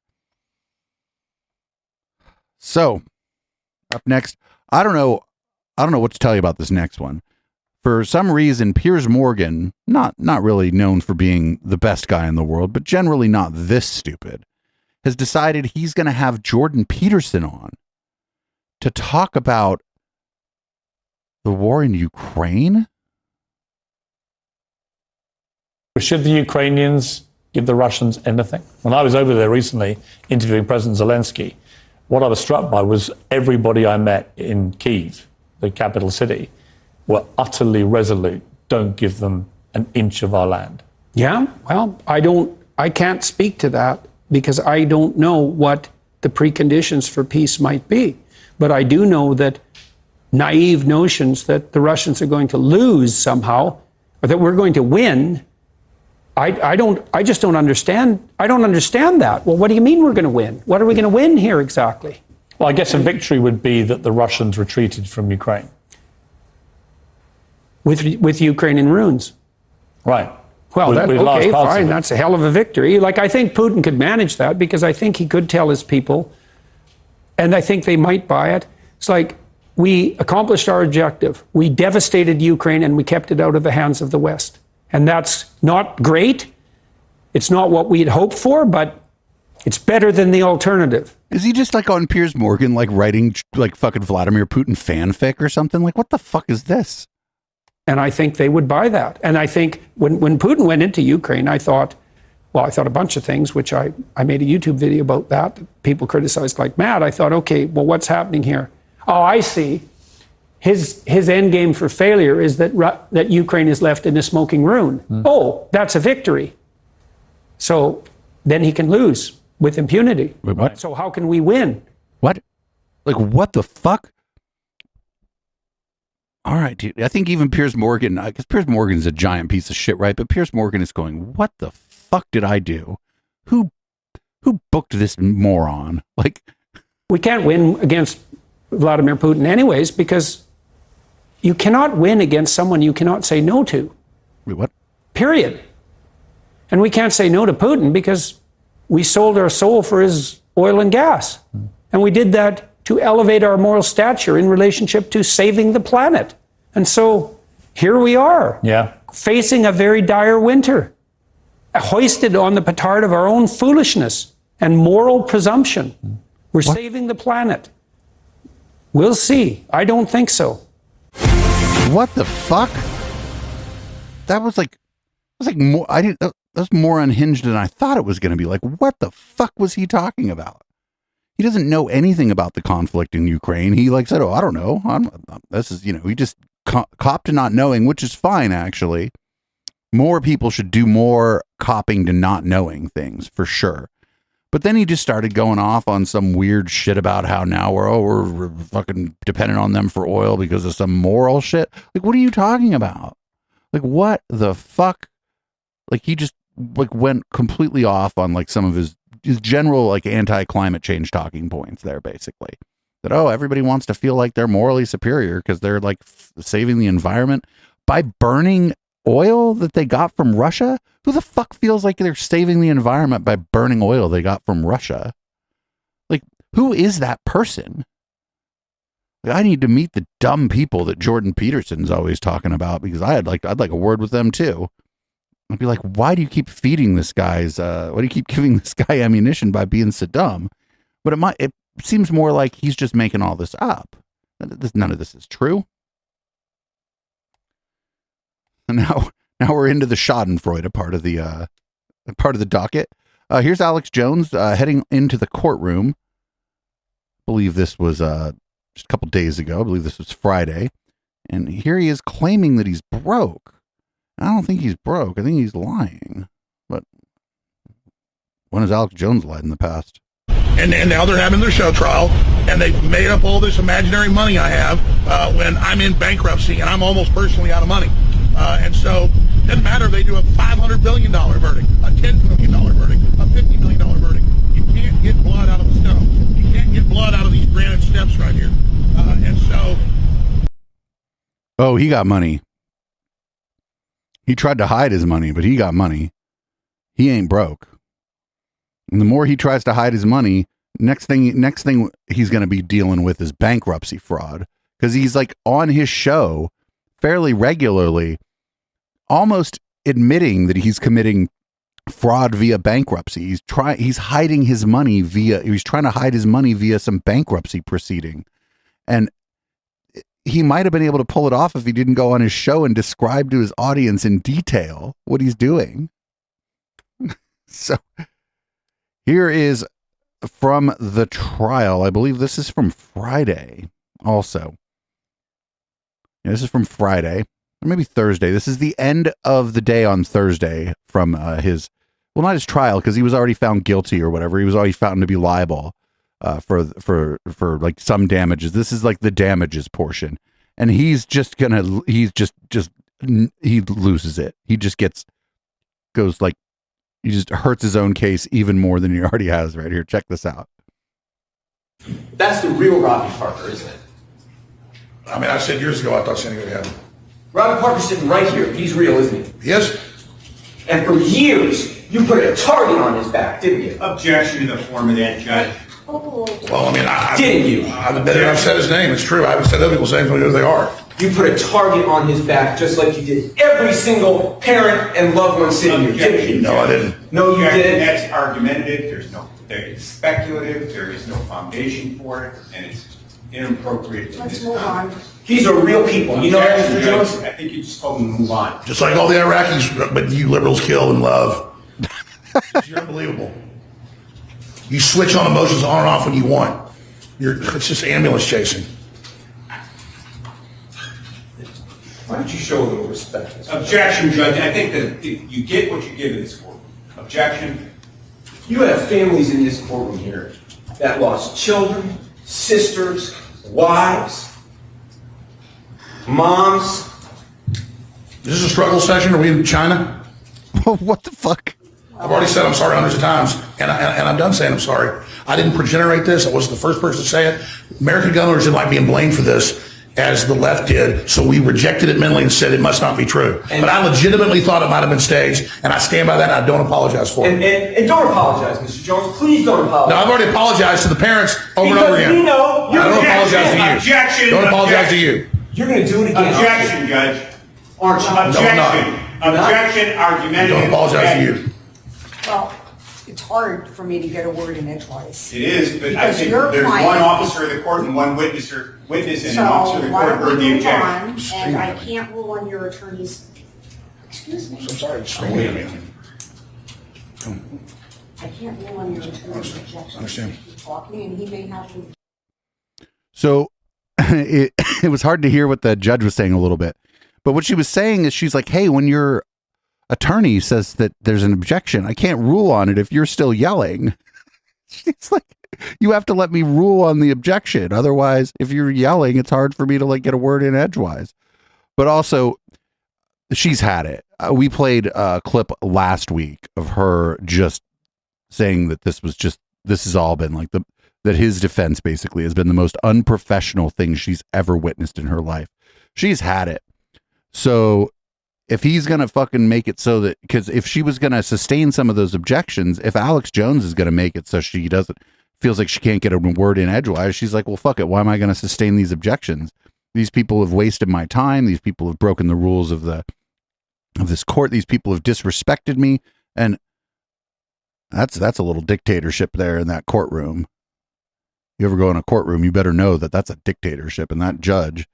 So, up next, I don't know what to tell you about this next one. For some reason, Piers Morgan, not really known for being the best guy in the world, but generally not this stupid, has decided he's going to have Jordan Peterson on to talk about the war in Ukraine. Should the Ukrainians give the Russians anything? When I was over there recently interviewing President Zelensky, what I was struck by was everybody I met in Kyiv, the capital city, were utterly resolute. Don't give them an inch of our land. Yeah, well, I can't speak to that because I don't know what the preconditions for peace might be. But I do know that naive notions that the Russians are going to lose somehow, or that we're going to win, I just don't understand. I don't understand that. Well, what do you mean we're going to win? What are we going to win here exactly? Well, I guess a victory would be that the Russians retreated from Ukraine. With Ukraine in ruins. Right. Well, okay, fine. That's a hell of a victory. Like, I think Putin could manage that because I think he could tell his people, and I think they might buy it. It's like, we accomplished our objective. We devastated Ukraine and we kept it out of the hands of the West. And that's not great. It's not what we had hoped for, but it's better than the alternative. Is he just like on Piers Morgan, like writing like fucking Vladimir Putin fanfic or something? Like, what the fuck is this? And I think they would buy that. And I think when Putin went into Ukraine, I thought a bunch of things, which I made a YouTube video about that. People criticized like mad. I thought, okay, well, what's happening here? Oh, I see. His end game for failure is that Ukraine is left in a smoking ruin. Oh, that's a victory. So then he can lose with impunity. Wait, what? So how can we win? What? Like, what the fuck? All right, dude. I think even Piers Morgan, because Piers Morgan's a giant piece of shit, right? But Piers Morgan is going, what the fuck did I do? Who booked this moron? Like, we can't win against Vladimir Putin anyways, because you cannot win against someone you cannot say no to. Wait, what? Period. And we can't say no to Putin because we sold our soul for his oil and gas. And we did that to elevate our moral stature in relationship to saving the planet. And so here we are, facing a very dire winter, hoisted on the petard of our own foolishness and moral presumption. We're saving the planet. We'll see. I don't think so. What the fuck? That was more. That was more unhinged than I thought it was going to be. Like, what the fuck was he talking about? He doesn't know anything about the conflict in Ukraine. He said, "Oh, I don't know. This is, he just copped to not knowing," which is fine, actually. More people should do more copping to not knowing things, for sure. But then he just started going off on some weird shit about how now we're fucking dependent on them for oil because of some moral shit. Like, what are you talking about? Like, what the fuck? Like, he just went completely off on some of his general anti-climate change talking points there, basically. That, everybody wants to feel like they're morally superior because they're saving the environment by burning oil that they got from Russia? Who the fuck feels like they're saving the environment by burning oil they got from Russia? Like, who is that person? Like, I need to meet the dumb people that Jordan Peterson's always talking about, because I'd like a word with them too. I'd be like, why do you keep feeding this guy's, why do you keep giving this guy ammunition by being so dumb? But it seems more like he's just making all this up. None of this is true. And now we're into the Schadenfreude part of the docket. Here's Alex Jones heading into the courtroom. I believe this was just a couple days ago. I believe this was Friday. And here he is claiming that he's broke. I don't think he's broke. I think he's lying. But when has Alex Jones lied in the past? And now they're having their show trial, and they've made up all this imaginary money I have when I'm in bankruptcy and I'm almost personally out of money. And so it doesn't matter if they do a $500 billion verdict, a $10 million verdict, a $50 million verdict. You can't get blood out of the stone. You can't get blood out of these granite steps right here. And so... Oh, he got money. He tried to hide his money, but he got money. He ain't broke. And the more he tries to hide his money, next thing he's going to be dealing with is bankruptcy fraud, because he's like on his show fairly regularly, almost admitting that he's committing fraud via bankruptcy. He's hiding his money he's trying to hide his money via some bankruptcy proceeding. And he might have been able to pull it off if he didn't go on his show and describe to his audience in detail what he's doing. So here is from the trial. I believe this is from Friday also. Yeah, this is from Friday, or maybe Thursday. This is the end of the day on Thursday from not his trial, because he was already found guilty or whatever. He was already found to be liable for like some damages. This is like the damages portion, and he loses it. He just he just hurts his own case even more than he already has right here. Check this out. That's the real Robbie Parker, isn't it? I mean, I said years ago I thought Sandy would have him. Robbie Parker's sitting right here. He's real, isn't he? Yes. And for years, you put a target on his back, didn't you? Objection to the form of that, Judge. Well, I mean, Didn't you? I've said his name. It's true. I haven't said other people's names when they are. You put a target on his back just like you did every single parent and loved one sitting here, didn't you? No, I didn't. No, you didn't. That's argumentative. It's speculative. There is no foundation for it, and it's inappropriate. Let's move on. These are real people. You know that, Mr. Jones? I think you just told them to move on. Just like all the Iraqis, but you liberals kill and love. You're unbelievable. You switch on emotions on and off when you want. It's just ambulance chasing. Why don't you show a little respect? Objection, Judge. I think that you get what you give in this court. Objection. You have families in this courtroom here that lost children, sisters, wives, moms. Is this a struggle session? Are we in China? What the fuck? I've already said I'm sorry hundreds of times, and I'm done saying I'm sorry. I didn't progenerate this. I wasn't the first person to say it. American gun owners didn't like being blamed for this, as the left did, so we rejected it mentally and said it must not be true. But I legitimately thought it might have been staged, and I stand by that, and I don't apologize for it. And don't apologize, Mr. Jones. Please don't apologize. No, I've already apologized to the parents over and over again. We know. I don't apologize to you. Objection. Don't apologize to you. You're going to do it again. Objection, Judge. Aren't you? Objection. Objection. Argumentative. Don't apologize to you. Well, it's hard for me to get a word in edgewise. It is, but I Because think your there's client one is- officer of the court and one witness and So an officer of the why court don't heard we the move on, objection. and I can't rule on your attorney's, excuse me. I'm sorry. Just wait a minute. I can't rule on your attorney's objection. Understand. He's talking and he may have to. So it was hard to hear what the judge was saying a little bit. But what she was saying is she's like, hey, when your attorney says that there's an objection, I can't rule on it if you're still yelling. She's like, you have to let me rule on the objection. Otherwise, if you're yelling, it's hard for me to like get a word in edgewise. But also, she's had it. We played a clip last week of her just saying that this has all been like that his defense basically has been the most unprofessional thing she's ever witnessed in her life. She's had it. So if he's going to fucking make it so that, because if she was going to sustain some of those objections, if Alex Jones is going to make it so she feels like she can't get a word in edgewise, she's like, well, fuck it. Why am I going to sustain these objections? These people have wasted my time. These people have broken the rules of this court. These people have disrespected me. And that's a little dictatorship there in that courtroom. You ever go in a courtroom, you better know that that's a dictatorship, and that judge,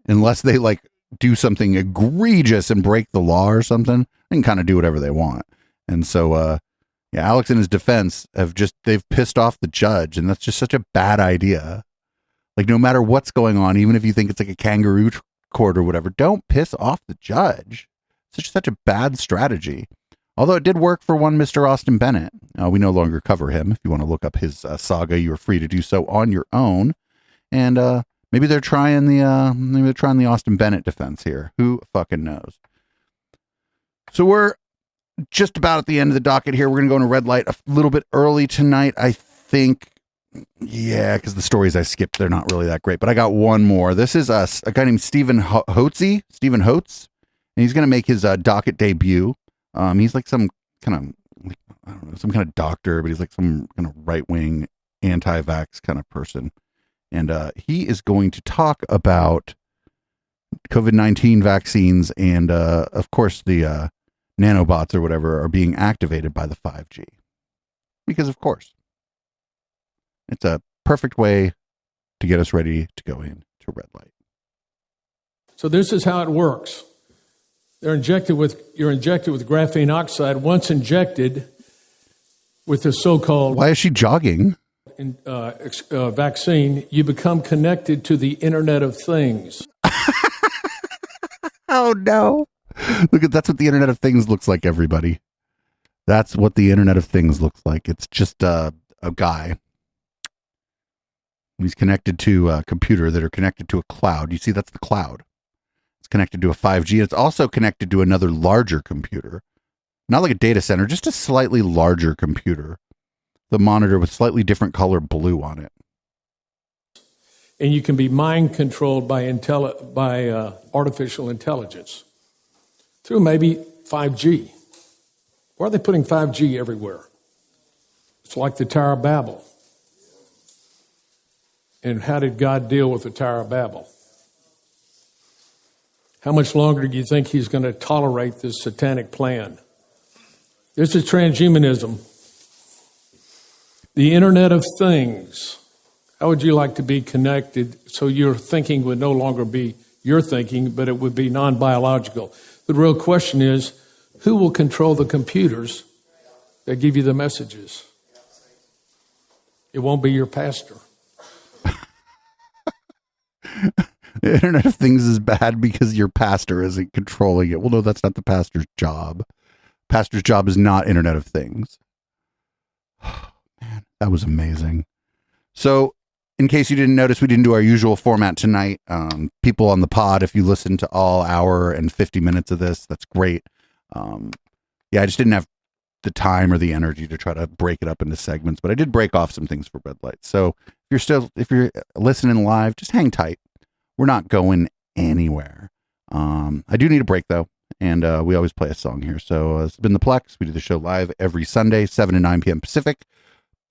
unless they like do something egregious and break the law or something, they can kind of do whatever they want. And so, yeah, Alex in his defense they've pissed off the judge, and that's just such a bad idea. Like, no matter what's going on, even if you think it's like a kangaroo court or whatever, don't piss off the judge. It's such a bad strategy. Although it did work for one Mr. Austin Bennett. We no longer cover him. If you want to look up his saga, you are free to do so on your own. And maybe they're trying the Austin Bennett defense here. Who fucking knows? So we're just about at the end of the docket here. We're going to go into red light a little bit early tonight, I think. Yeah, because the stories I skipped, they're not really that great. But I got one more. This is a guy named Stephen Hotz, and he's going to make his docket debut. He's like some kind of, I don't know, some kind of doctor, but he's like some kind of right-wing anti-vax kind of person. And he is going to talk about COVID-19 vaccines and, of course, the nanobots or whatever are being activated by the 5G. Because, of course, it's a perfect way to get us ready to go into red light. So this is how it works. You're injected with graphene oxide. Once injected with the so-called... Why is she jogging? Vaccine, you become connected to the Internet of Things. Oh, no. That's what the Internet of Things looks like, everybody. That's what the Internet of Things looks like. It's just a guy. He's connected to a computer that are connected to a cloud. You see, that's the cloud. It's connected to a 5G. It's also connected to another larger computer. Not like a data center, just a slightly larger computer. The monitor with slightly different color blue on it. And you can be mind controlled by artificial intelligence through maybe 5G. Why are they putting 5G everywhere? It's like the Tower of Babel. And how did God deal with the Tower of Babel? How much longer do you think he's going to tolerate this satanic plan? This is transhumanism. The Internet of Things. How would you like to be connected so your thinking would no longer be your thinking, but it would be non-biological? The real question is, who will control the computers that give you the messages? It won't be your pastor. The Internet of Things is bad because your pastor isn't controlling it. Well, no, that's not the pastor's job. Pastor's job is not Internet of Things. Man, that was amazing. So, in case you didn't notice, we didn't do our usual format tonight. People on the pod, if you listen to all hour and 50 minutes of this, that's great. Yeah, I just didn't have the time or the energy to try to break it up into segments, but I did break off some things for red light. So if you're listening live, just hang tight. We're not going anywhere. I do need a break though, and we always play a song here. So it's been the Plex. We do the show live every Sunday, 7 to 9 p.m. Pacific,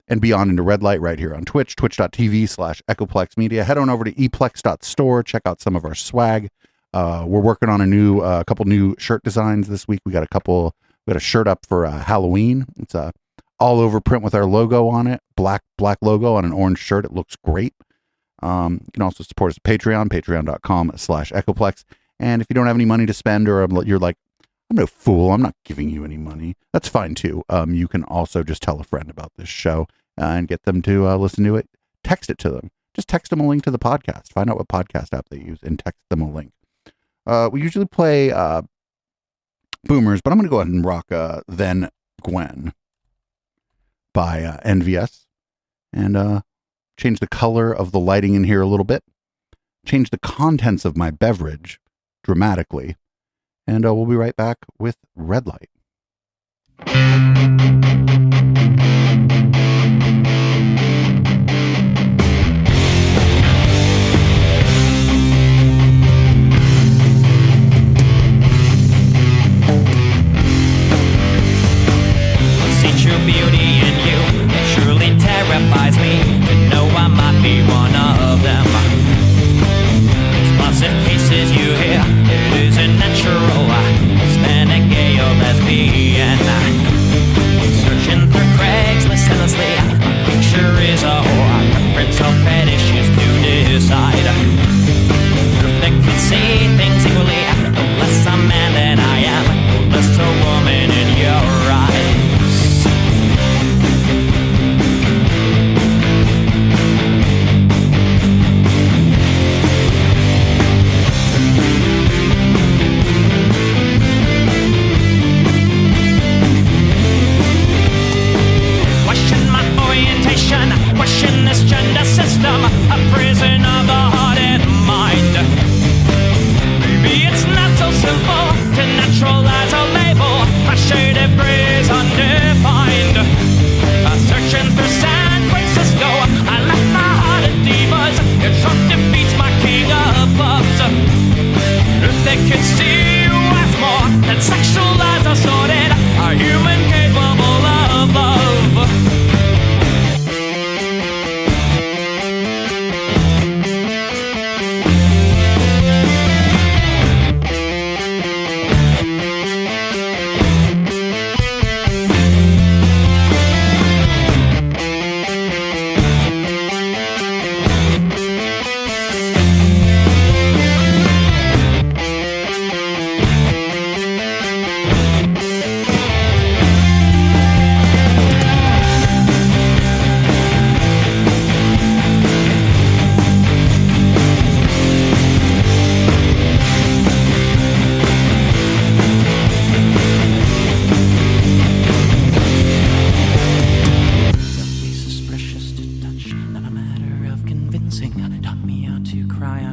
and beyond into red light right here on Twitch, twitch.tv/Echoplex Media. Head on over to eplex.store. Check out some of our swag. We're working on a couple new shirt designs this week. We got a shirt up for Halloween. It's all over print with our logo on it, black logo on an orange shirt. It looks great. You can also support us at Patreon, patreon.com/Echoplex. And if you don't have any money to spend, or you're like, I'm no fool, I'm not giving you any money, that's fine too. You can also just tell a friend about this show and get them to listen to it. Text it to them. Just text them a link to the podcast. Find out what podcast app they use and text them a link. We usually play Boomers, but I'm going to go ahead and rock Then Gwen by NVS. And change the color of the lighting in here a little bit. Change the contents of my beverage dramatically. And we'll be right back with Red Light.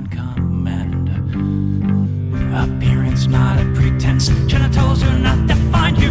uncommand. Appearance not a pretense, genitals are not defined. You